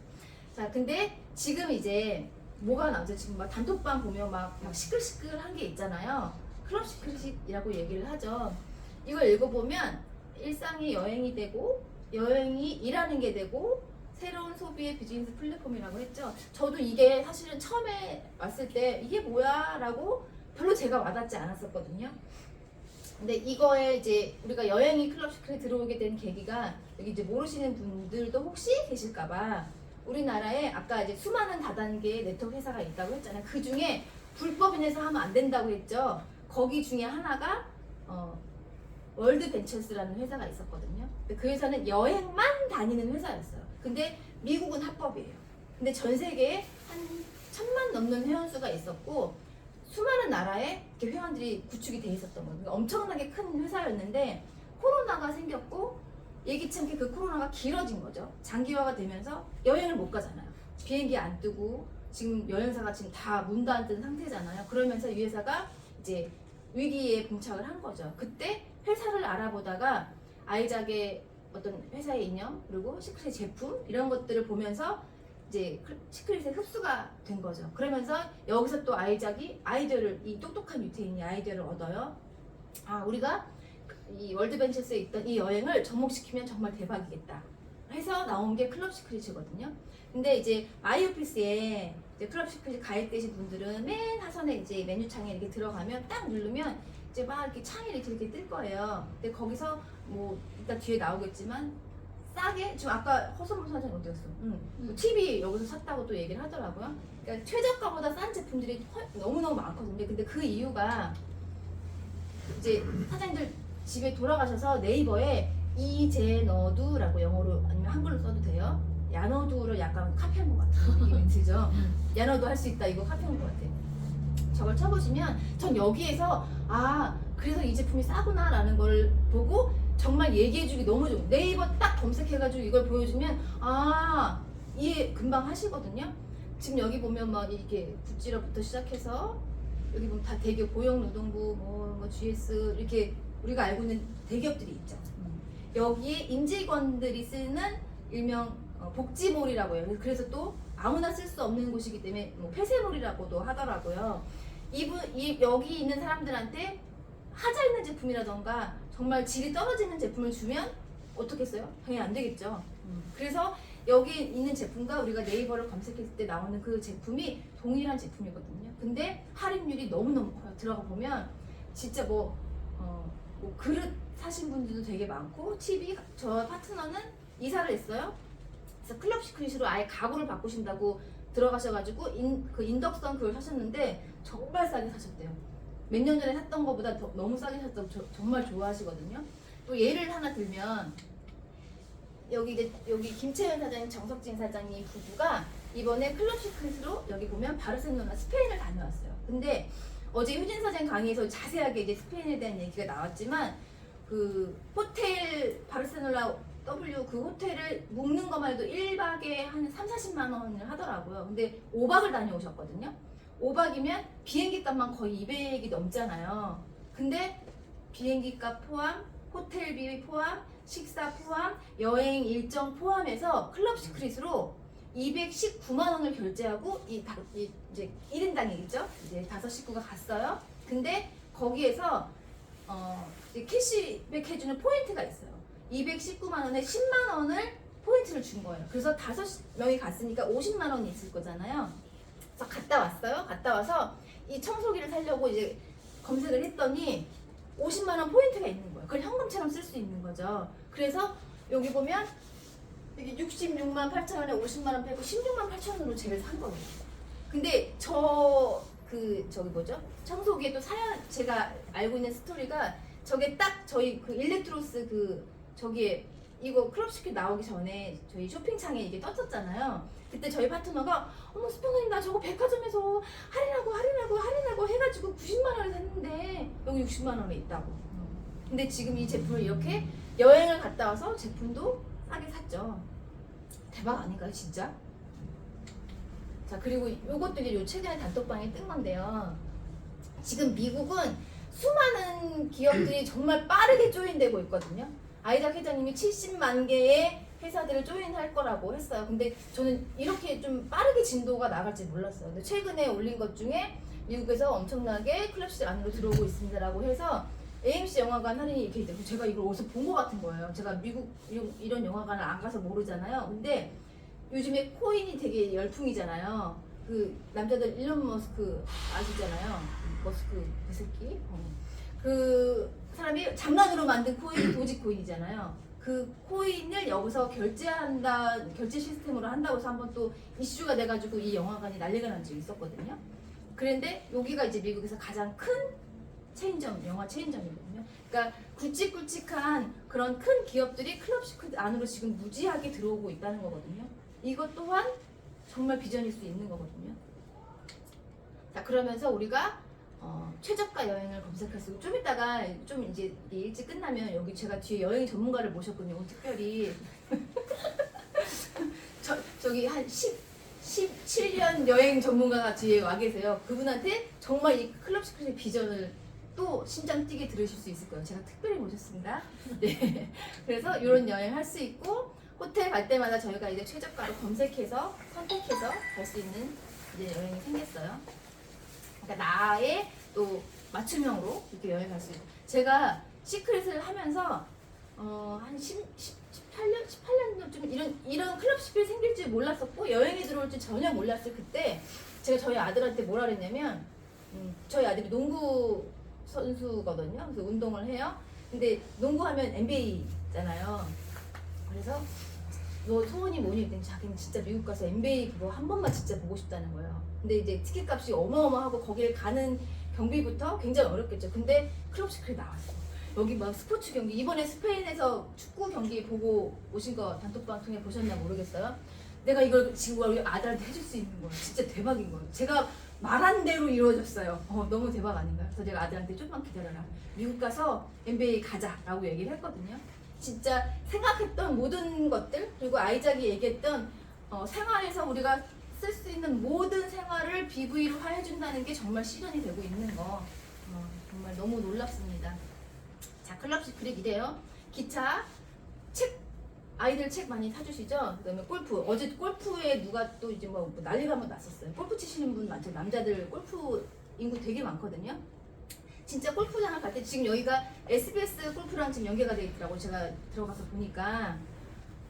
자, 근데 지금 이제 뭐가 나오죠? 지금 막 단톡방 보면 막 시끌시끌한 게 있잖아요. 클럽 시크릿이라고 얘기를 하죠. 이걸 읽어보면 일상이 여행이 되고 여행이 일하는 게 되고 새로운 소비의 비즈니스 플랫폼이라고 했죠. 저도 이게 사실은 처음에 왔을 때 이게 뭐야 라고 별로 제가 와닿지 않았었거든요. 근데 이거에 이제 우리가 여행이 클럽 시크릿 들어오게 된 계기가 여기 이제 모르시는 분들도 혹시 계실까봐 우리나라에 아까 이제 수많은 다단계 네트워크 회사가 있다고 했잖아요. 그 중에 불법인해서 하면 안 된다고 했죠. 거기 중에 하나가 월드 벤처스라는 회사가 있었거든요. 근데 그 회사는 여행만 다니는 회사였어요. 근데 미국은 합법이에요. 근데 전 세계에 한 1000만 넘는 회원수가 있었고 수많은 나라에 이렇게 회원들이 구축이 돼 있었던 거예요. 그러니까 엄청나게 큰 회사였는데 코로나가 생겼고 예기치 않게 그 코로나가 길어진 거죠. 장기화가 되면서 여행을 못 가잖아요. 비행기 안 뜨고 지금 여행사가 지금 다 문도 안 뜬 상태잖아요. 그러면서 이 회사가 이제 위기에 봉착을 한 거죠. 그때 회사를 알아보다가 아이작의 어떤 회사의 이념 그리고 시크릿 제품 이런 것들을 보면서 이제 시크릿에 흡수가 된 거죠. 그러면서 여기서 또 아이작이 아이디어를 이 똑똑한 유태인이 아이디어를 얻어요. 아 우리가 이 월드벤처스에 있던 이 여행을 접목시키면 정말 대박이겠다 해서 나온 게 클럽 시크릿이거든요. 근데 이제 마이오피스에 이제 클럽 시크릿 가입되신 분들은 맨 하선에 이제 메뉴창에 이렇게 들어가면 딱 누르면 이제 막 이렇게 창이 이렇게 뜰 거예요. 근데 거기서 뭐 이따 뒤에 나오겠지만 싸게 지금 아까 허선무 사장 어디였어? TV 여기서 샀다고 또 얘기를 하더라고요. 그러니까 최저가보다 싼 제품들이 너무너무 많거든요. 근데 그 이유가 이제 사장님들 집에 돌아가셔서 네이버에 이제너두라고 영어로 아니면 한글로 써도 돼요. 야너두를 약간 카피한 것 같아요. 느낌이 들죠? 야너두 할 수 있다 이거 카피한 것 같아요. 저걸 쳐보시면 전 여기에서 아 그래서 이 제품이 싸구나 라는 걸 보고 정말 얘기해주기 너무 좋아요. 네이버 딱 검색해가지고 이걸 보여주면 아 이해 금방 하시거든요. 지금 여기 보면 막 이렇게 굿지러부터 시작해서 여기 보면 다 대기업 고용노동부 뭐 GS 이렇게 우리가 알고 있는 대기업들이 있죠. 여기에 임직원들이 쓰는 일명 복지몰이라고 해요. 그래서 또 아무나 쓸 수 없는 곳이기 때문에 뭐 폐쇄몰이라고도 하더라고요. 여기 있는 사람들한테 하자 있는 제품이라던가 정말 질이 떨어지는 제품을 주면 어떻겠어요? 당연히 안 되겠죠. 그래서 여기 있는 제품과 우리가 네이버를 검색했을 때 나오는 그 제품이 동일한 제품이거든요. 근데 할인율이 너무너무 커요. 들어가 보면 진짜 뭐 그릇 사신 분들도 되게 많고 TV 저 파트너는 이사를 했어요. 그래서 클럽 시크릿으로 아예 가구를 바꾸신다고 들어가셔가지고 그 인덕션 그걸 사셨는데 정말 싸게 사셨대요. 몇 년 전에 샀던 것보다 너무 싸게 샀다고 정말 좋아하시거든요. 또 예를 하나 들면 여기 김채연 사장님, 정석진 사장님 부부가 이번에 클럽 시크릿으로 여기 보면 바르셀로나 스페인을 다녀왔어요. 근데 어제 효진 사장 강의에서 자세하게 이제 스페인에 대한 얘기가 나왔지만 그 호텔 바르셀로나 W 그 호텔을 묵는 것만 해도 1박에 한 3-40만 원을 하더라고요. 근데 5박을 다녀오셨거든요. 5박이면 비행기 값만 거의 200이 넘잖아요. 근데 비행기 값 포함, 호텔비 포함, 식사 포함, 여행 일정 포함해서 클럽 시크릿으로 219만 원을 결제하고 이제 1인당이겠죠? 이제 5식구가 갔어요. 근데 거기에서 이제 캐시백 해주는 포인트가 있어요. 219만 원에 10만 원을 포인트를 준 거예요. 그래서 5명이 갔으니까 50만 원이 있을 거잖아요. 그래서 갔다 왔어요. 갔다 와서 이 청소기를 사려고 이제 검색을 했더니 50만 원 포인트가 있는 거예요. 그걸 현금처럼 쓸 수 있는 거죠. 그래서 여기 보면 여기 66만 8천 원에 50만 원 빼고 16만 8천 원으로 쟤를 산 거예요. 근데 저기 뭐죠? 청소기에 또 제가 알고 있는 스토리가 저게 딱 저희 그 일렉트로스 저기에 이거 클럽시크 나오기 전에 저희 쇼핑창에 이게 떴었잖아요. 그때 저희 파트너가 어머 스폰서님 나 저거 백화점에서 할인하고 해가지고 90만 원에 샀는데 여기 60만 원에 있다고. 근데 지금 이 제품을 이렇게 여행을 갔다 와서 제품도 싸게 샀죠. 대박 아닌가요 진짜? 자 그리고 이것도 이제 최근에 단톡방에 뜬 건데요. 지금 미국은 수많은 기업들이 정말 빠르게 조인되고 있거든요. 아이작 회장님이 70만 개의 회사들을 조인할 거라고 했어요. 근데 저는 이렇게 좀 빠르게 진도가 나갈지 몰랐어요. 근데 최근에 올린 것 중에 미국에서 엄청나게 클럽식 안으로 들어오고 있습니다라고 해서 AMC 영화관 할인이 이렇게 있대요. 제가 이걸 어디서 본 것 같은 거예요. 제가 미국 이런 영화관을 안 가서 모르잖아요. 근데 요즘에 코인이 되게 열풍이잖아요. 그 남자들 일론 머스크 아시잖아요. 머스크 그 새끼. 그 사람이 장난으로 만든 코인이 도지코인이잖아요. 그 코인을 여기서 결제 시스템으로 한다고 해서 한번 또 이슈가 돼가지고 이 영화관이 난리가 난 적이 있었거든요. 그런데 여기가 이제 미국에서 가장 큰 체인점, 영화 체인점이거든요. 그러니까 굵직굵직한 그런 큰 기업들이 클럽식 안으로 지금 무지하게 들어오고 있다는 거거든요. 이것 또한 정말 비전일 수 있는 거거든요. 자, 그러면서 우리가 최저가 여행을 검색할 수 있고, 좀 이따가 좀 이제 일찍 끝나면 여기 제가 뒤에 여행 전문가를 모셨거든요. 오늘 특별히 저기 한 17년 여행 전문가가 뒤에 와 계세요. 그분한테 정말 이 클럽 시크릿의 비전을 또 심장 뛰게 들으실 수 있을 거예요. 제가 특별히 모셨습니다. 네. 그래서 이런 여행 할 수 있고, 호텔 갈 때마다 저희가 이제 최저가로 검색해서 선택해서 갈 수 있는 이제 여행이 생겼어요. 그러니까 나의 또 맞춤형으로 이렇게 여행 갈 수 있고, 제가 시크릿을 하면서 한 18년 좀 이런 클럽 시크릿이 생길 줄 몰랐었고, 여행이 들어올 줄 전혀 몰랐어요. 그때 제가 저희 아들한테 뭐라 그랬냐면, 저희 아들이 농구 선수거든요. 그래서 운동을 해요. 근데 농구하면 NBA잖아요. 그래서 너 소원이 뭐니? 했더니 자기는 진짜 미국 가서 NBA 그거 한 번만 진짜 보고 싶다는 거예요. 근데 이제 티켓 값이 어마어마하고 거기를 가는 경비부터 굉장히 어렵겠죠. 근데 클럽 시크릿 나왔어. 여기 막 스포츠 경기, 이번에 스페인에서 축구 경기 보고 오신 거 단톡방 통해 보셨나 모르겠어요. 내가 이걸 지금 우리 아들한테 해줄 수 있는 거예요. 진짜 대박인 거예요. 제가 말한 대로 이루어졌어요. 너무 대박 아닌가요? 그래서 제가 아들한테 좀만 기다려라. 미국 가서 NBA 가자라고 얘기를 했거든요. 진짜 생각했던 모든 것들, 그리고 아이작이 얘기했던 생활에서 우리가 쓸 수 있는 모든 생활을 BV로 해준다는 게 정말 실현이 되고 있는 거 정말 너무 놀랍습니다. 자, 클럽 시크릿 이래요. 기차, 책, 아이들 책 많이 사주시죠? 그 다음에 골프. 어제 골프에 누가 또 이제 뭐 난리가 한번 났었어요. 골프 치시는 분 많죠. 남자들 골프 인구 되게 많거든요. 진짜 골프장을 갈 때 지금 여기가 SBS 골프랑 지금 연계가 돼 있더라고요. 제가 들어가서 보니까.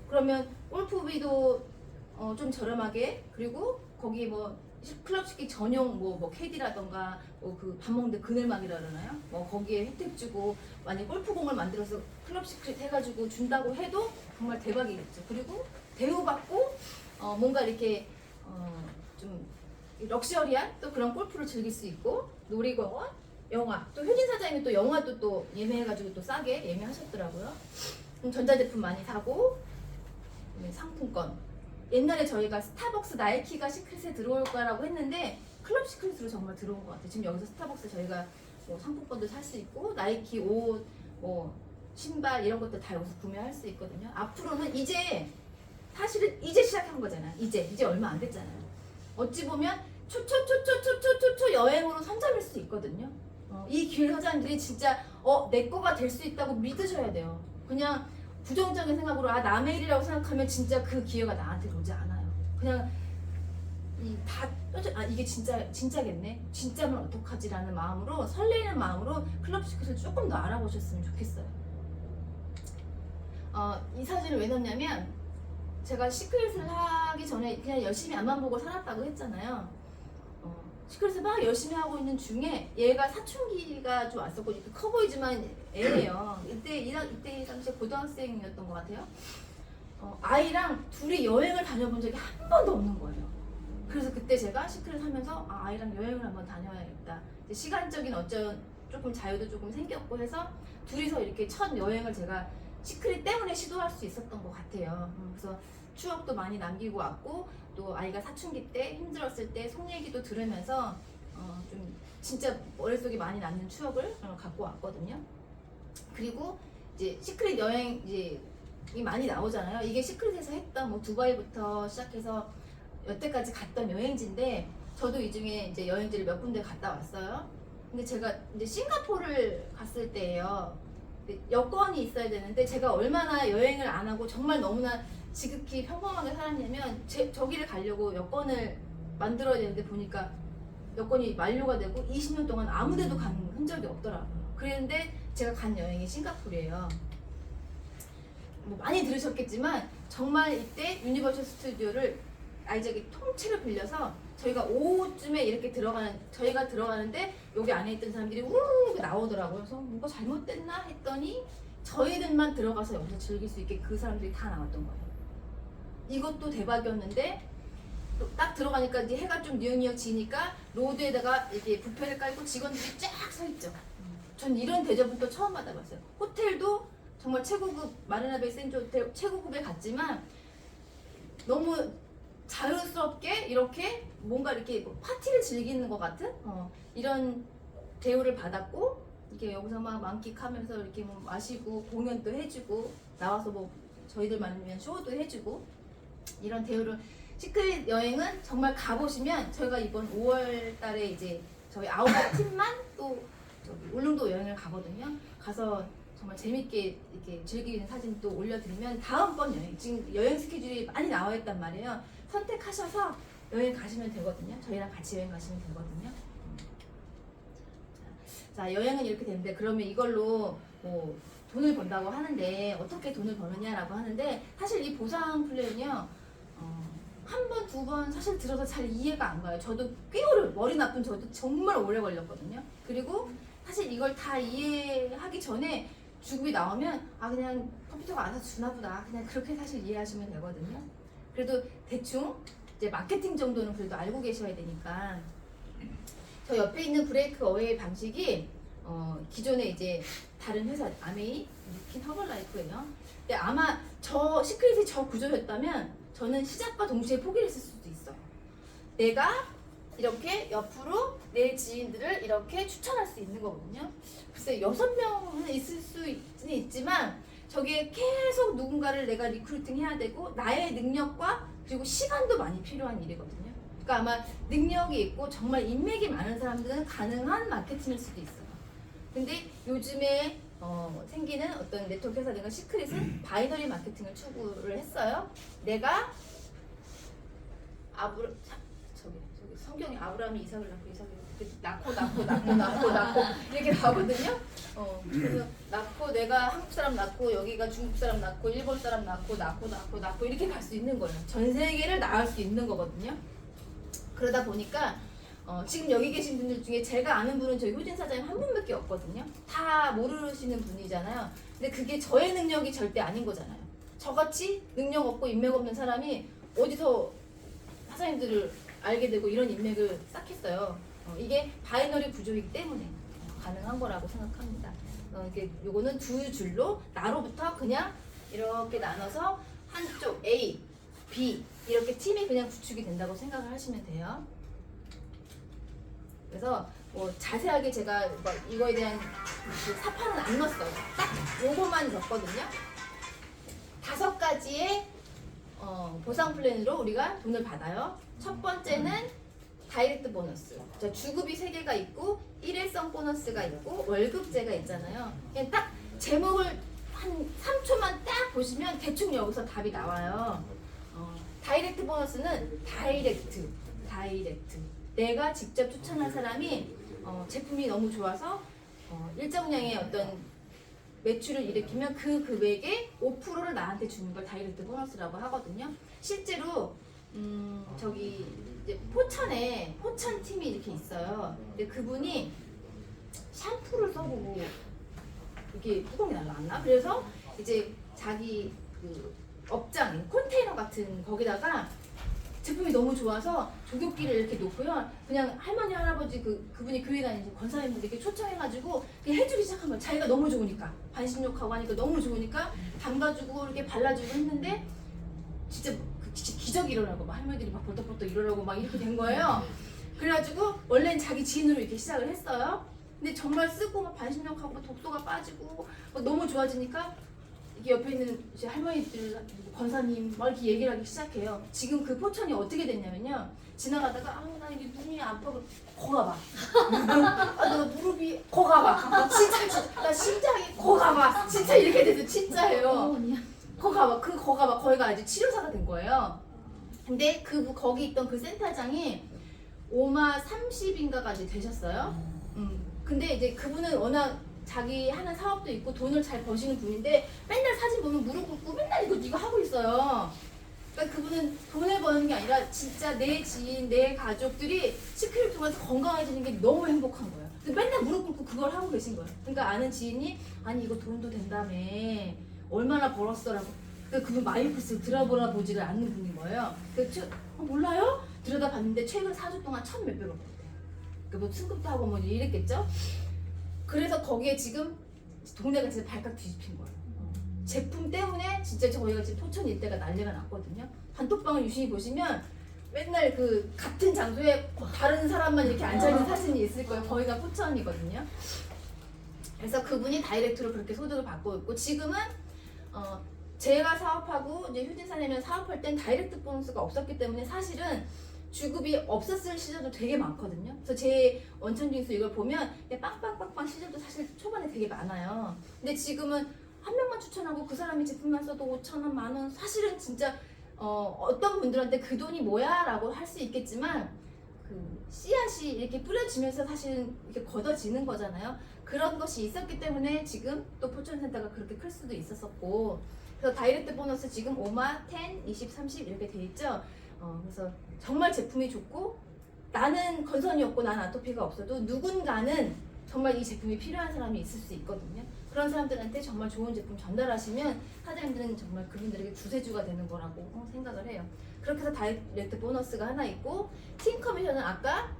그러면 골프비도 좀 저렴하게, 그리고 거기 뭐 클럽 시키 전용 뭐 캐디라던가 뭐 그 밥 먹는데 그늘막이라 그러나요? 뭐 거기에 혜택 주고 만약 골프공을 만들어서 클럽 시크릿 해가지고 준다고 해도 정말 대박이겠죠. 그리고 대우받고 뭔가 이렇게 좀 럭셔리한 또 그런 골프를 즐길 수 있고, 놀이공원, 영화, 또 효진 사장님이 또 영화도 또 예매해가지고 또 싸게 예매하셨더라고요. 전자제품 많이 사고, 상품권. 옛날에 저희가 스타벅스, 나이키가 시크릿에 들어올 거라고 했는데 클럽 시크릿으로 정말 들어온 것 같아요. 지금 여기서 스타벅스 저희가 뭐 상품권도 살 수 있고, 나이키 옷, 뭐 신발 이런 것들 다 여기서 구매할 수 있거든요. 앞으로는 이제 사실은 이제 시작한 거잖아요. 이제 얼마 안 됐잖아요. 어찌 보면 초초 여행으로 선점일 수 있거든요. 이 기회 사장님들이 진짜 내 거가 될 수 있다고 믿으셔야 돼요. 그냥 부정적인 생각으로 남의 일이라고 생각하면 진짜 그 기회가 나한테 오지 않아요. 그냥 이게 진짜겠네. 진짜면 어떡하지라는 마음으로, 설레이는 마음으로 클럽 시크릿을 조금 더 알아보셨으면 좋겠어요. 이 사진을 왜 넣냐면, 제가 시크릿을 하기 전에 그냥 열심히 앞만 보고 살았다고 했잖아요. 시크릿을 막 열심히 하고 있는 중에 얘가 사춘기가 좀 왔었고, 이렇게 커 보이지만 애예요. 이때 당시에 고등학생이었던 것 같아요. 아이랑 둘이 여행을 다녀본 적이 한 번도 없는 거예요. 그래서 그때 제가 시크릿 하면서 아이랑 여행을 한번 다녀야겠다. 시간적인 조금 자유도 조금 생겼고 해서 둘이서 이렇게 첫 여행을 제가 시크릿 때문에 시도할 수 있었던 것 같아요. 그래서 추억도 많이 남기고 왔고, 또 아이가 사춘기 때 힘들었을 때 속 얘기도 들으면서 좀 진짜 머릿속에 많이 남는 추억을 갖고 왔거든요. 그리고 이제 시크릿 여행이 많이 나오잖아요. 이게 시크릿에서 했던 뭐 두바이부터 시작해서 여태까지 갔던 여행지인데, 저도 이 중에 이제 여행지를 몇 군데 갔다 왔어요. 근데 제가 이제 싱가포르를 갔을 때예요. 여권이 있어야 되는데 제가 얼마나 여행을 안 하고 정말 너무나 지극히 평범하게 살았냐면 저기를 가려고 여권을 만들어야 되는데 보니까 여권이 만료가 되고 20년 동안 아무 데도 간 흔적이 없더라고요. 그랬는데 제가 간 여행이 싱가포르예요. 뭐 많이 들으셨겠지만 정말 이때 유니버셜 스튜디오를 아이작이 통째로 빌려서 저희가 오후쯤에 이렇게 저희가 들어가는데 여기 안에 있던 사람들이 우르르 나오더라고요. 그래서 뭔가 잘못됐나 했더니 저희들만 들어가서 여기서 즐길 수 있게 그 사람들이 다 나왔던 거예요. 이것도 대박이었는데 딱 들어가니까 이제 해가 좀 뉘엿뉘엿 지니까 로드에다가 이렇게 뷔페를 깔고 직원들이 쫙 서 있죠. 전 이런 대접은 또 처음 받아봤어요. 호텔도 정말 최고급 마리나베이 샌즈 호텔 최고급에 갔지만 너무 자유스럽게 이렇게 뭔가 이렇게 뭐 파티를 즐기는 것 같은 이런 대우를 받았고 이렇게 여기서 막 만끽하면서 이렇게 뭐 마시고 공연도 해주고 나와서 뭐 저희들만 위한 쇼도 해주고 이런 대우를 시크릿 여행은 정말 가보시면 저희가 이번 5월달에 이제 저희 아웃백 팀만 또 저기 울릉도 여행을 가거든요. 가서 정말 재밌게 이렇게 즐기는 사진 또 올려드리면 다음번 여행 지금 여행 스케줄이 많이 나와 있단 말이에요. 선택하셔서 여행 가시면 되거든요. 저희랑 같이 여행 가시면 되거든요. 자, 여행은 이렇게 되는데 그러면 이걸로 뭐 돈을 번다고 하는데 어떻게 돈을 버느냐라고 하는데 사실 이 보상 플랜이요. 한 번, 두 번 사실 들어서 잘 이해가 안 가요. 저도 꽤 오래 머리 나쁜 저도 정말 오래 걸렸거든요. 그리고 사실 이걸 다 이해하기 전에 주급이 나오면 아 그냥 컴퓨터가 알아서 주나 보다 그냥 그렇게 사실 이해하시면 되거든요. 그래도 대충 이제 마케팅 정도는 그래도 알고 계셔야 되니까 저 옆에 있는 브레이크 어웨이 방식이 기존에 이제 다른 회사 아메이, 유킨, 허벌라이프예요. 근데 아마 저 시크릿이 저 구조였다면 저는 시작과 동시에 포기를 했을 수도 있어요. 내가 이렇게 옆으로 내 지인들을 이렇게 추천할 수 있는 거거든요. 글쎄 6명은 있을 수는 있지만 저기에 계속 누군가를 내가 리크루팅 해야 되고 나의 능력과 그리고 시간도 많이 필요한 일이거든요. 그러니까 아마 능력이 있고 정말 인맥이 많은 사람들은 가능한 마케팅일 수도 있어요. 근데 요즘에 생기는 어떤 네트워크 회사들과 시크릿은 바이너리 마케팅을 추구를 했어요. 내가 저기 성경에 아브라함이 이삭을 낳고 낳고 이렇게 가거든요. 그래서 낳고 내가 한국 사람 낳고 여기가 중국 사람 낳고 일본 사람 낳고 이렇게 갈 수 있는 거예요. 전 세계를 낳을 수 있는 거거든요. 그러다 보니까 지금 여기 계신 분들 중에 제가 아는 분은 저희 효진 사장님 한 분밖에 없거든요. 다 모르시는 분이잖아요. 근데 그게 저의 능력이 절대 아닌 거잖아요. 저같이 능력 없고 인맥 없는 사람이 어디서 사장님들을 알게 되고 이런 인맥을 쌓겠어요. 이게 바이너리 구조이기 때문에 가능한 거라고 생각합니다. 이렇게 요거는 두 줄로 나로부터 그냥 이렇게 나눠서 한쪽 A, B 이렇게 팀이 그냥 구축이 된다고 생각을 하시면 돼요. 그래서 뭐 자세하게 제가 뭐 이거에 대한 그 사파는 안 넣었어요. 딱 요거만 넣었거든요. 5가지의 보상 플랜으로 우리가 돈을 받아요. 첫 번째는 다이렉트 보너스. 자, 주급이 3개가 있고 일회성 보너스가 있고 월급제가 있잖아요. 그냥 딱 제목을 한 3초만 딱 보시면 대충 여기서 답이 나와요. 다이렉트 보너스는 다이렉트. 내가 직접 추천한 사람이 제품이 너무 좋아서 일정량의 어떤 매출을 일으키면 그 금액의 5%를 나한테 주는 걸 다이렉트 보너스라고 하거든요. 실제로 저기 이제 포천 팀이 이렇게 있어요. 근데 그분이 샴푸를 써보고 이게 뚜껑이 날라왔나? 그래서 이제 자기 그 업장 컨테이너 같은 거기다가 제품이 너무 좋아서 조교기를 이렇게 놓고요. 그냥 할머니 할아버지 그분이 교회 다니는 권사님들 이렇게 초청해가지고 그냥 해주기 시작한 거예요. 자기가 너무 좋으니까 반신욕하고 하니까 너무 좋으니까 담가주고 이렇게 발라주고 했는데 진짜 기적이 일어나고 막 할머니들이 막 벌떡벌떡 일어나고 막 이렇게 된 거예요. 그래가지고 원래는 자기 지인으로 이렇게 시작을 했어요. 근데 정말 쓰고 막 반신욕하고 막 독소가 빠지고 막 너무 좋아지니까 이게 옆에 있는 이제 할머니들, 권사님 막 이렇게 얘기를 하기 시작해요. 지금 그 포천이 어떻게 됐냐면요. 지나가다가 나 이게 무릎이 아파. 거 가봐. 나 무릎이 거 가봐. 진짜 나 심장이 거 가봐. 진짜 이렇게 돼서 진짜예요. 거 가봐. 거기가 이제 치료사가 된 거예요. 근데 거기 있던 그 센터장이 5마 30인가까지 되셨어요. 근데 이제 그분은 워낙 자기 하는 사업도 있고 돈을 잘 버시는 분인데 맨날 사진 보면 무릎 꿇고 맨날 이거 하고 있어요. 그러니까 그분은 돈을 버는 게 아니라 진짜 내 지인, 내 가족들이 10kg 통해서 건강해지는 게 너무 행복한 거예요. 맨날 무릎 꿇고 그걸 하고 계신 거예요. 그러니까 아는 지인이 아니 이거 돈도 된다며 얼마나 벌었어라고. 그러니까 그분 마이오패스 들어보라 보지를 않는 분인 거예요. 그래서 몰라요? 들여다봤는데 최근 4주 동안 1,000 몇백을 벌었대요. 그러니까 뭐 승급도 하고 뭐 이랬겠죠? 그래서 거기에 지금 동네가 진짜 발칵 뒤집힌 거예요. 제품 때문에 진짜 저희가 지금 포천 일대가 난리가 났거든요. 단톡방을 유심히 보시면 맨날 그 같은 장소에 다른 사람만 이렇게 앉아있는 사진이 있을 거예요. 거기가 포천이거든요. 그래서 그분이 다이렉트로 그렇게 소득을 받고 있고 지금은 제가 사업하고 이제 휴진사내면 사업할 땐 다이렉트 보너스가 없었기 때문에 사실은 주급이 없었을 시절도 되게 많거든요. 그래서 제 원천징수 이걸 보면 빵빵빵빵 시절도 사실 초반에 되게 많아요. 근데 지금은 한 명만 추천하고 그 사람이 제품만 써도 5,000원, 만원 사실은 진짜 어떤 분들한테 그 돈이 뭐야 라고 할 수 있겠지만 그 씨앗이 이렇게 뿌려지면서 사실은 이렇게 걷어지는 거잖아요. 그런 것이 있었기 때문에 지금 또 포천센터가 그렇게 클 수도 있었었고 그래서 다이렉트 보너스 지금 5마, 10, 20, 30 이렇게 돼 있죠. 그래서 정말 제품이 좋고 나는 건선이 없고 나는 아토피가 없어도 누군가는 정말 이 제품이 필요한 사람이 있을 수 있거든요. 그런 사람들한테 정말 좋은 제품 전달하시면 사장님들은 정말 그분들에게 구세주가 되는 거라고 생각을 해요. 그렇게 해서 다이렉트 보너스가 하나 있고 팀 커미션은 아까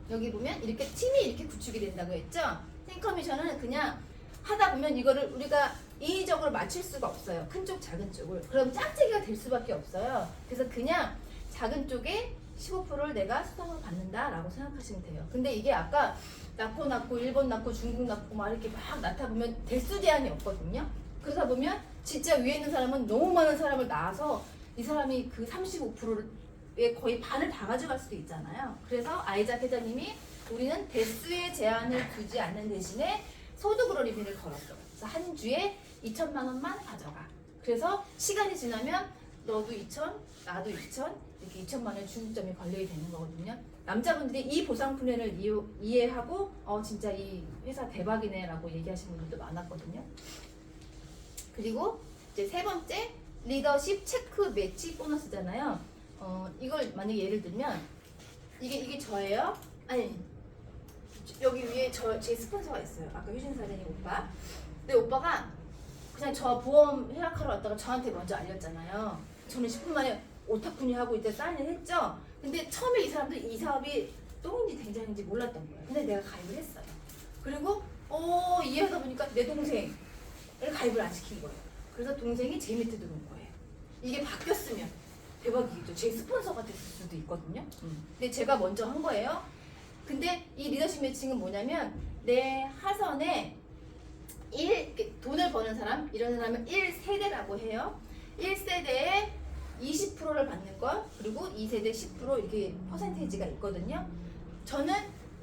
여기 보면 이렇게 팀이 이렇게 구축이 된다고 했죠. 팀 커미션은 그냥 하다 보면 이거를 우리가 인위적으로 맞출 수가 없어요. 큰 쪽 작은 쪽을. 그럼 짝짝이가 될 수밖에 없어요. 그래서 그냥 작은 쪽에 15%를 내가 수당으로 받는다라고 생각하시면 돼요. 근데 이게 아까 낳고 일본 낳고 중국 낳고 막 이렇게 막 낳다 보면 대수 제한이 없거든요. 그러다 보면 진짜 위에 있는 사람은 너무 많은 사람을 낳아서 이 사람이 그 35%의 거의 반을 다 가져갈 수도 있잖아요. 그래서 아이작 회장님이 우리는 대수의 제한을 두지 않는 대신에 소득으로 리밋을 걸었어요. 그래서 한 주에 2,000만 원만 가져가. 그래서 시간이 지나면 너도 2,000, 나도 2,000 이렇게 2,000만 원의 중점이 걸려야 되는 거거든요. 남자분들이 이 보상 플랜을 이해하고 진짜 이 회사 대박이네 라고 얘기하시는 분들도 많았거든요. 그리고 이제 세 번째 리더십 체크 매치 보너스잖아요. 이걸 만약에 예를 들면 이게 저예요. 아니 여기 위에 제 스폰서가 있어요. 아까 휴진 사장님 오빠. 근데 오빠가 그냥 저 보험 해약하러 왔다가 저한테 먼저 알렸잖아요. 저는 10분 만에 오타쿠니 하고 이때 사인을 했죠. 근데 처음에 이 사람들 이 사업이 똥인지 된장인지 몰랐던 거예요. 근데 내가 가입을 했어요. 그리고 이해하다 보니까 내 동생을 가입을 안 시킨 거예요. 그래서 동생이 제 밑에 들어온 거예요. 이게 바뀌었으면 대박이겠죠. 제 스폰서가 됐을 수도 있거든요. 근데 제가 먼저 한 거예요. 근데 이 리더십 매칭은 뭐냐면 내 하선에 돈을 버는 사람, 이런 사람은 1세대라고 해요. 1세대에 20%를 받는 거, 그리고 2세대 10% 이렇게 퍼센테이지가 있거든요. 저는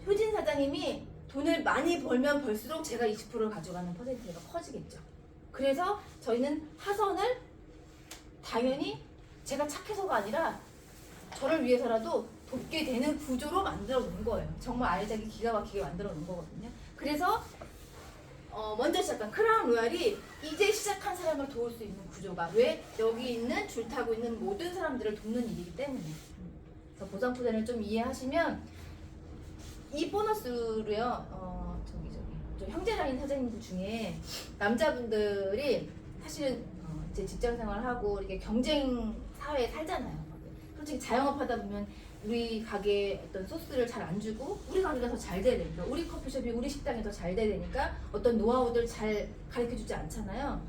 효진 사장님이 돈을 많이 벌면 벌수록 제가 20%를 가져가는 퍼센테이지가 커지겠죠. 그래서 저희는 하선을 당연히 제가 착해서가 아니라 저를 위해서라도 돕게 되는 구조로 만들어 놓은 거예요. 정말 아이작이 기가 막히게 만들어 놓은 거거든요. 그래서 먼저 시작한 크라운 로얄이 이제 시작한 사람을 도울 수 있는 구조가 왜 여기 있는 줄 타고 있는 모든 사람들을 돕는 일이기 때문에. 그래서 보상 플랜을 좀 이해하시면 이 보너스로요. 저 형제라인 사장님들 중에 남자분들이 사실은 이제 직장 생활을 하고 이렇게 경쟁 사회에 살잖아요. 솔직히 자영업 하다 보면 우리 가게에 어떤 소스를 잘 안 주고 우리 가게가 더 잘 돼야 되니까 우리 커피숍이 우리 식당이 더 잘 돼야 되니까 어떤 노하우들 잘 가르쳐주지 않잖아요.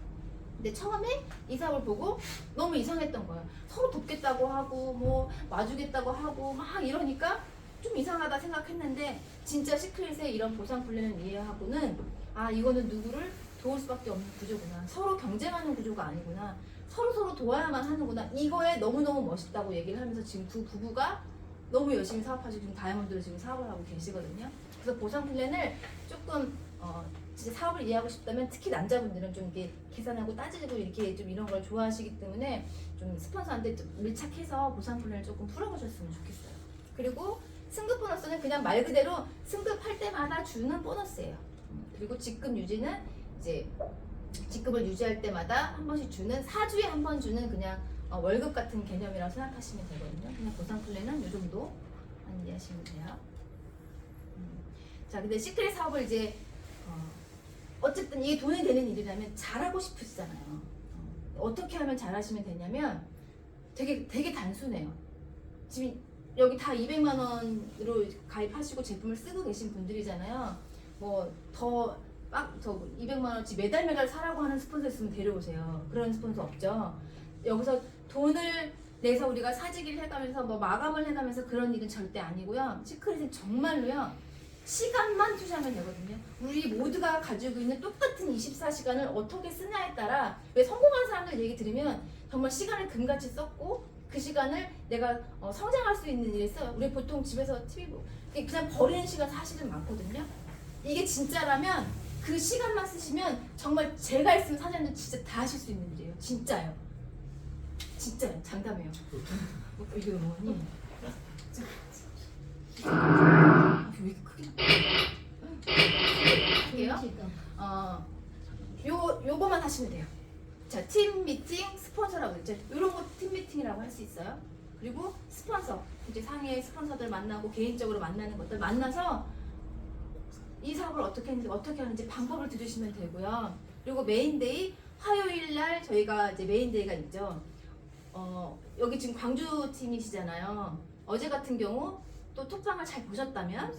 근데 처음에 이 사업을 보고 너무 이상했던 거예요. 서로 돕겠다고 하고 뭐 와주겠다고 하고 막 이러니까 좀 이상하다 생각했는데 진짜 시크릿의 이런 보상 플랜을 이해하고는 이거는 누구를 도울 수밖에 없는 구조구나. 서로 경쟁하는 구조가 아니구나. 서로 도와야만 하는구나. 이거에 너무너무 멋있다고 얘기를 하면서 지금 두 부부가 너무 열심히 사업하시고 지금 다이아몬드로 지금 사업을 하고 계시거든요. 그래서 보상 플랜을 조금 진짜 사업을 이해하고 싶다면 특히 남자분들은 좀 이렇게 계산하고 따지고 이렇게 좀 이런 걸 좋아하시기 때문에 좀 스폰서한테 좀 밀착해서 보상 플랜을 조금 풀어보셨으면 좋겠어요. 그리고 승급 보너스는 그냥 말 그대로 승급할 때마다 주는 보너스예요. 그리고 직급 유지는 이제 직급을 유지할 때마다 한 번씩 주는 4주에 한 번 주는 그냥 월급 같은 개념이라고 생각하시면 되거든요. 그냥 보상 플랜은 이 정도 이해하시면 돼요. 자, 근데 시크릿 사업을 이제 어쨌든 이게 돈이 되는 일이라면 잘하고 싶으시잖아요. 어떻게 하면 잘하시면 되냐면 되게 단순해요. 지금 여기 다 200만 원으로 가입하시고 제품을 쓰고 계신 분들이잖아요. 뭐 더 200만 원치 매달 사라고 하는 스폰서 있으면 데려오세요. 그런 스폰서 없죠. 여기서 돈을 내서 우리가 사재기를 해가면서 뭐 마감을 해가면서 그런 일은 절대 아니고요. 시크릿은 정말로요. 시간만 투자하면 되거든요. 우리 모두가 가지고 있는 똑같은 24시간을 어떻게 쓰냐에 따라 왜 성공한 사람들 얘기 들으면 정말 시간을 금같이 썼고 그 시간을 내가 성장할 수 있는 일에 써요. 우리 보통 집에서 TV 보고 그냥 버리는 시간 사실은 많거든요. 이게 진짜라면 그 시간만 쓰시면 정말 제가 있으면 사장님 진짜 다 하실 수 있는 일이에요. 진짜요. 진짜요. 장담해요. 이게 뭐니? 왜 이렇게 크게 할게요. 요거만 하시면 돼요. 자, 팀 미팅, 스폰서라고 했죠. 요런 거 팀 미팅이라고 할 수 있어요. 그리고 스폰서, 이제 상해 스폰서들 만나고 개인적으로 만나는 것들 만나서 이 사업을 어떻게 하는지 방법을 들으시면 되고요. 그리고 메인데이 화요일 날 저희가 이제 메인데이가 있죠. 여기 지금 광주 팀이시잖아요. 어제 같은 경우 또 톡방을 잘 보셨다면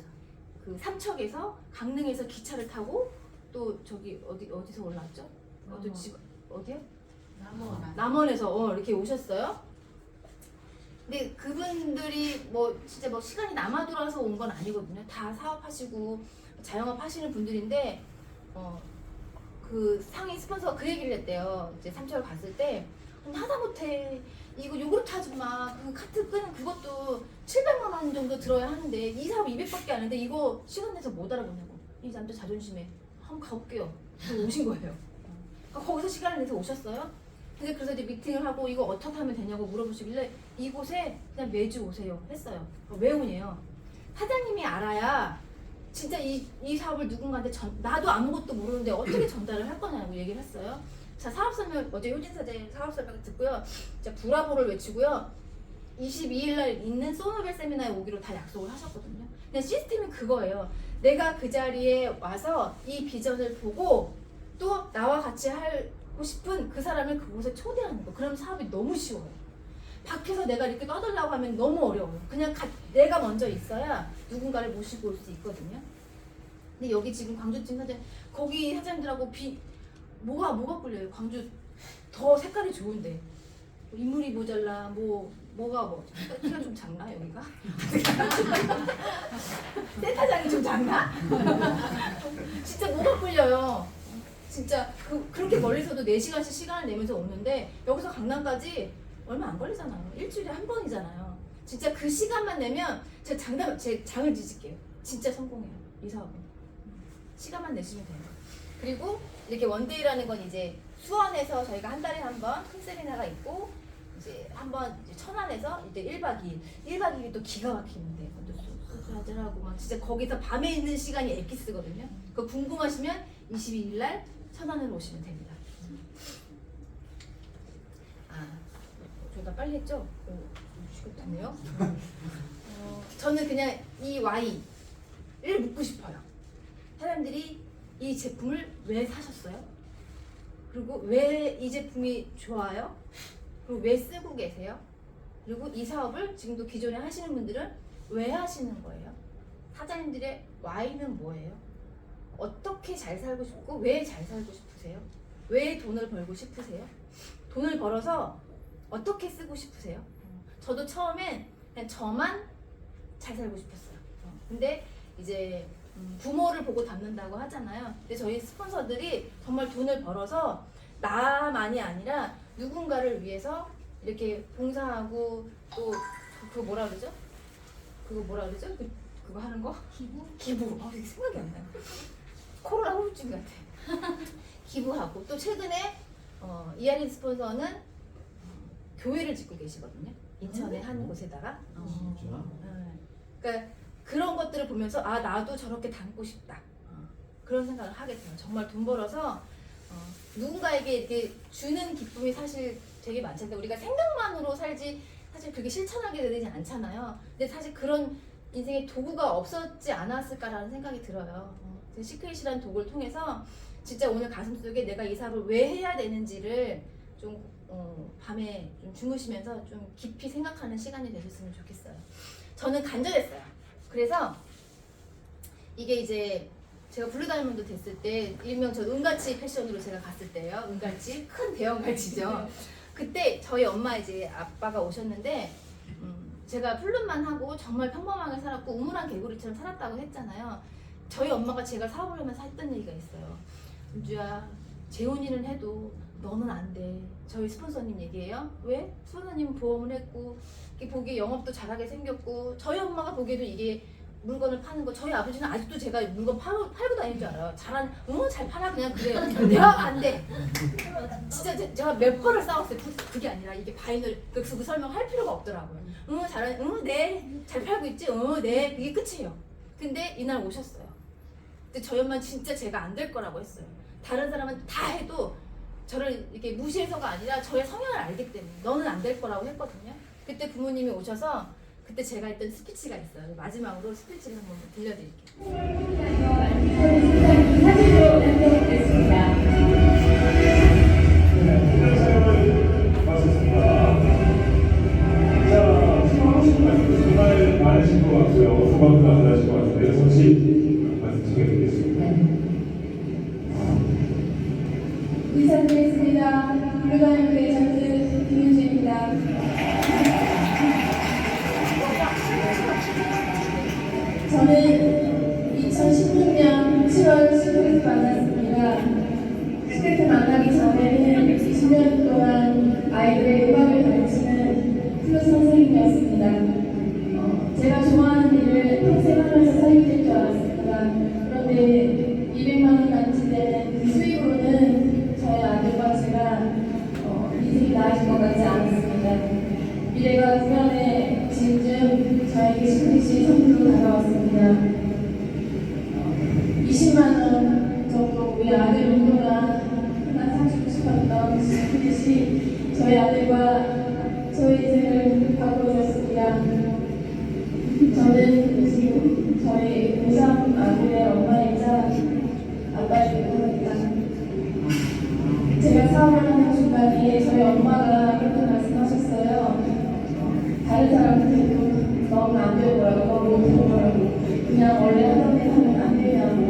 그 삼척에서 강릉에서 기차를 타고 또 저기 어디서 올라왔죠? 어디요? 남원에서 이렇게 오셨어요. 근데 그분들이 뭐 진짜 뭐 시간이 남아 돌아서 온 건 아니거든요. 다 사업하시고 자영업 하시는 분들인데 그 상위 스폰서가 그 얘기를 했대요. 이제 삼척을 갔을 때 하다못해 이거 요구르트 아줌마 그 카트 끄는 그것도 700만 원 정도 들어야 하는데 이 사업 200밖에 안 하는데 이거 시간 내서 못 알아보냐고. 이 남자 자존심에 한번 가볼게요. 그래서 오신 거예요. 그러니까 거기서 시간을 내서 오셨어요. 근데 그래서 이제 미팅을 하고 이거 어떻게 하면 되냐고 물어보시길래 이곳에 그냥 매주 오세요 했어요. 왜 오냐요? 사장님이 알아야 진짜 이 사업을 누군가한테 나도 아무것도 모르는데 어떻게 전달을 할 거냐고 얘기를 했어요. 자, 사업설명 어제 효진 사장님 사업설명 듣고요. 자, 브라보를 외치고요. 22일 날 있는 소노벨 세미나에 오기로 다 약속을 하셨거든요. 그냥 시스템이 그거예요. 내가 그 자리에 와서 이 비전을 보고 또 나와 같이 하고 싶은 그 사람을 그곳에 초대하는 거. 그럼 사업이 너무 쉬워요. 밖에서 내가 이렇게 떠들라고 하면 너무 어려워요. 그냥 내가 먼저 있어야 누군가를 모시고 올 수 있거든요. 근데 여기 지금 광주팀 사장 거기 사장님들하고 뭐가 끌려요? 광주 더 색깔이 좋은데 인물이 모자라 뭐가 키가 좀 작나 여기가? 세타장이 좀 작나? 진짜 뭐가 끌려요? 진짜 그렇게 멀리서도 4시간씩 시간을 내면서 오는데 여기서 강남까지 얼마 안 걸리잖아요. 일주일에 한 번이잖아요. 진짜 그 시간만 내면 제 장을 뒤질게요. 진짜 성공해요. 이 사업은. 시간만 내시면 돼요. 그리고 이렇게 원데이라는 건 이제 수원에서 저희가 한 달에 한 번 큰 세미나가 있고 이제 한 번 천안에서 이제 1박 2일 1박 2일이 또 기가 막히는데 소주 한잔하고 막 진짜 거기서 밤에 있는 시간이 엑기스거든요. 그거 궁금하시면 22일 날 천안으로 오시면 됩니다. 저희가 빨리 했죠? 시급하네요. 저는 그냥 이 Y를 묻고 싶어요. 사람들이 이 제품을 왜 사셨어요? 그리고 왜 이 제품이 좋아요? 그리고 왜 쓰고 계세요? 그리고 이 사업을 지금도 기존에 하시는 분들은 왜 하시는 거예요? 사장님들의 Y는 뭐예요? 어떻게 잘 살고 싶고 왜 잘 살고 싶으세요? 왜 돈을 벌고 싶으세요? 돈을 벌어서 어떻게 쓰고 싶으세요? 저도 처음엔 그냥 저만 잘 살고 싶었어요. 근데 이제 부모를 보고 닮는다고 하잖아요. 근데 저희 스폰서들이 정말 돈을 벌어서 나만이 아니라 누군가를 위해서 이렇게 봉사하고 또 그 뭐라 그러죠? 그거 뭐라 그러죠? 그거 하는 거? 기부. 이게 생각이 안 나요. 코로나 후유증 같아. 기부하고 또 최근에 이하린 스폰서는 교회를 짓고 계시거든요. 인천의 한 곳에다가. 진짜? 그러니까 그런 것들을 보면서 아 나도 저렇게 닮고 싶다. 그런 생각을 하게 돼요. 정말 돈 벌어서 누군가에게 이렇게 주는 기쁨이 사실 되게 많잖아요. 우리가 생각만으로 살지 사실 그게 실천하게 되지 않잖아요. 근데 사실 그런 인생의 도구가 없었지 않았을까라는 생각이 들어요. 시크릿이라는 도구를 통해서 진짜 오늘 가슴속에 내가 이 사업을 왜 해야 되는지를 좀 밤에 좀 주무시면서 좀 깊이 생각하는 시간이 되셨으면 좋겠어요. 저는 간절했어요. 그래서 이게 이제 제가 블루다이몬드 됐을 때 일명 저 은갈치 패션으로 제가 갔을 때요. 은갈치 큰 대형 갈치죠. 그때 저희 엄마 이제 아빠가 오셨는데 제가 플룻만 하고 정말 평범하게 살았고 우물안 개구리처럼 살았다고 했잖아요. 저희 엄마가 제가 사업을 하면서 했던 얘기가 있어요. 은주야, 재훈이는 해도 너는 안 돼. 저희 스폰서님 얘기예요. 왜? 스폰서님은 보험을 했고 보기에 영업도 잘하게 생겼고 저희 엄마가 보기에도 이게 물건을 파는 거 저희 아버지는 아직도 제가 물건 팔고 다니는 줄 알아요. 잘 팔아 그냥 그래요. 내가 안 돼. 진짜 제가 몇 번을 싸웠어요. 그게 아니라 이게 바이너리 그 설명할 필요가 없더라고요. 네. 잘 팔고 있지? 네. 그게 끝이에요. 근데 이날 오셨어요. 근데 저희 엄마는 진짜 제가 안 될 거라고 했어요. 다른 사람은 다 해도 저를 이렇게 무시해서가 아니라 저의 성향을 알기 때문에 너는 안 될 거라고 했거든요. 그때 부모님이 오셔서 그때 제가 했던 스피치가 있어요. 마지막으로 스피치를 한번 들려드릴게요. 정말 많으신 것 같고요. 소감도 안 나신 것 같은데 혹시 말씀드리겠습니다. 인사드리겠습니다. 블루다이몬드 에이전트 김윤주입니다. 저는 2016년 7월 시크릿 만났습니다. 시크릿 만나기 전에는 20년 동안 아이들의 음악을 가르치는 플룻 선생님이었습니다. 제가 좋아하는 일을 평생 하면서 살게 될 줄 알았습니다. 그런데 200만 원 남짓되는 그 수익으로는 저희 아들과 제가 인생이 나아질 것 같지 않았습니다. 미래가 불안해 지금 저에게 시크릿이 선물로 다가왔습니다. 20만 원 정도 우리 아들 용도가 하나 사주고 싶었던 시크릿이 저희 아들과 저희 인생을 바꿔주었습니다. 저는 지금 저희 고3 아들의 엄마이자 아빠이기도 합니다. 제가 사업을 하는 중간에 저희 엄마가 이렇게 말씀하셨어요. 다른 사람들도 너무 안 되더라고, 너무 못하더라고, 그냥 원래 하던 일 하면 안 되냐고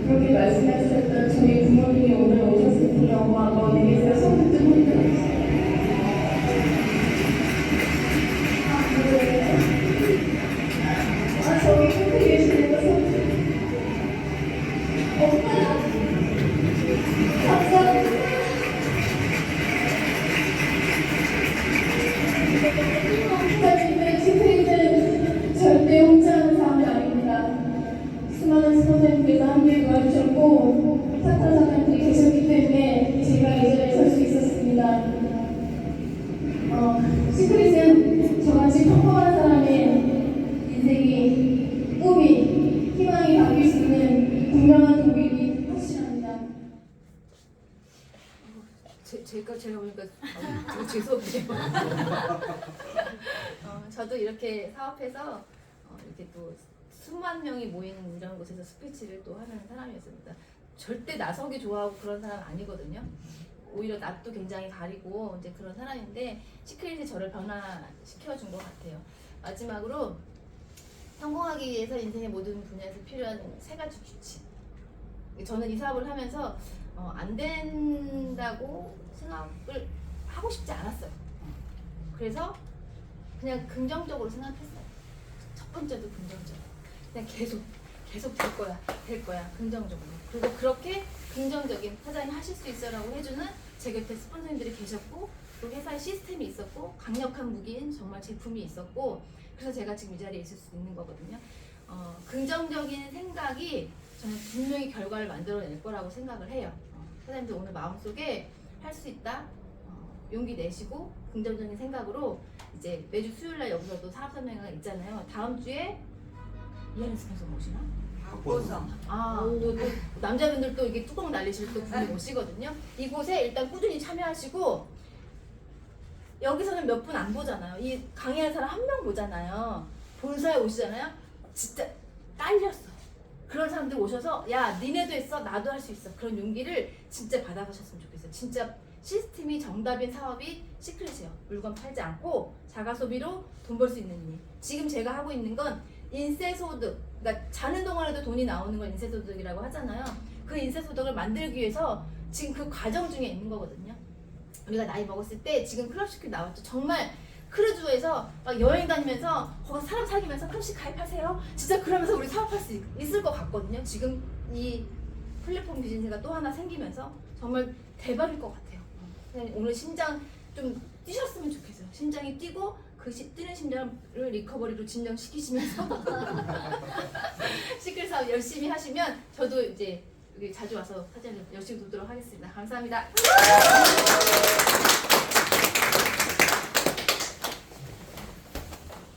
그렇게 말씀하셨던 저희 부모님이 오늘 오셨을 때 엄마 너 내게서 손을 뜨고 있더라고요. 저기 끝에 계시는 거 엄마 감사합니다. 하지만 시크릿은 절대 혼자 하는 사람이 아닙니다. 수많은 스폰서님께서 함께 도와주셨고 착한 사람들이 계셨기 때문에 제가 이 자리에 설 수 있었습니다. 시크릿은 저같이 평범한 사람의 인생이 꿈이 희망이 바뀔 수 있는 분명한 도구임이 확실합니다. 제가 보니까 되게 죄송해요. 저도 이렇게 사업해서 이렇게 또 수만 명이 모이는 이런 곳에서 스피치를 또 하는 사람이었습니다. 절대 나서기 좋아하고 그런 사람 아니거든요. 오히려 낯도 굉장히 가리고 이제 그런 사람인데 시크릿이 저를 변화시켜준 것 같아요. 마지막으로 성공하기 위해서 인생의 모든 분야에서 필요한 3가지 규칙. 저는 이 사업을 하면서 안 된다고 생각을 하고 싶지 않았어요. 그래서 그냥 긍정적으로 생각했어요. 첫 번째도 긍정적으로. 그냥 계속 될 거야 긍정적으로. 그리고 그렇게 긍정적인 사장님 하실 수 있어라고 해주는 제 곁에 스폰서님들이 계셨고 또 회사의 시스템이 있었고 강력한 무기인 정말 제품이 있었고 그래서 제가 지금 이 자리에 있을 수 있는 거거든요. 긍정적인 생각이 저는 분명히 결과를 만들어낼 거라고 생각을 해요. 사장님들 오늘 마음속에 할 수 있다, 용기 내시고 긍정적인 생각으로 이제 매주 수요일날 여기서도 사업설명회가 있잖아요. 다음 주에 이하늘 스폰서 오시나? 또 남자분들 또 이게 뚜껑 날리실 또 분이 오시거든요. 이곳에 일단 꾸준히 참여하시고, 여기서는 몇 분 안 보잖아요. 이 강의하는 사람 한 명 보잖아요. 본사에 오시잖아요. 진짜 딸렸어. 그런 사람들 오셔서 야 니네도 했어, 나도 할 수 있어. 그런 용기를 진짜 받아가셨으면 좋겠어요. 진짜 시스템이 정답인 사업이 시크릿이에요. 물건 팔지 않고 자가소비로 돈 벌 수 있는 일. 지금 제가 하고 있는 건 인세소득, 그러니까 자는 동안에도 돈이 나오는 걸 인세소득이라고 하잖아요. 그 인세소득을 만들기 위해서 지금 그 과정 중에 있는 거거든요. 우리가 나이 먹었을 때 지금 클럽시큐 나왔죠. 정말 크루즈에서 막 여행 다니면서 거기 사람 사귀면서 클럽시 가입하세요. 진짜 그러면서 우리 사업할 수 있을 것 같거든요. 지금 이 플랫폼 비즈니스가 또 하나 생기면서 정말 대박일 것 같아요. 오늘 심장 좀 뛰셨으면 좋겠어요. 심장이 뛰고 그 뛰는 심장을 리커버리로 진정시키시면서 시크릿 사업 열심히 하시면 저도 이제 여기 자주 와서 사진을 열심히 보도록 하겠습니다. 감사합니다.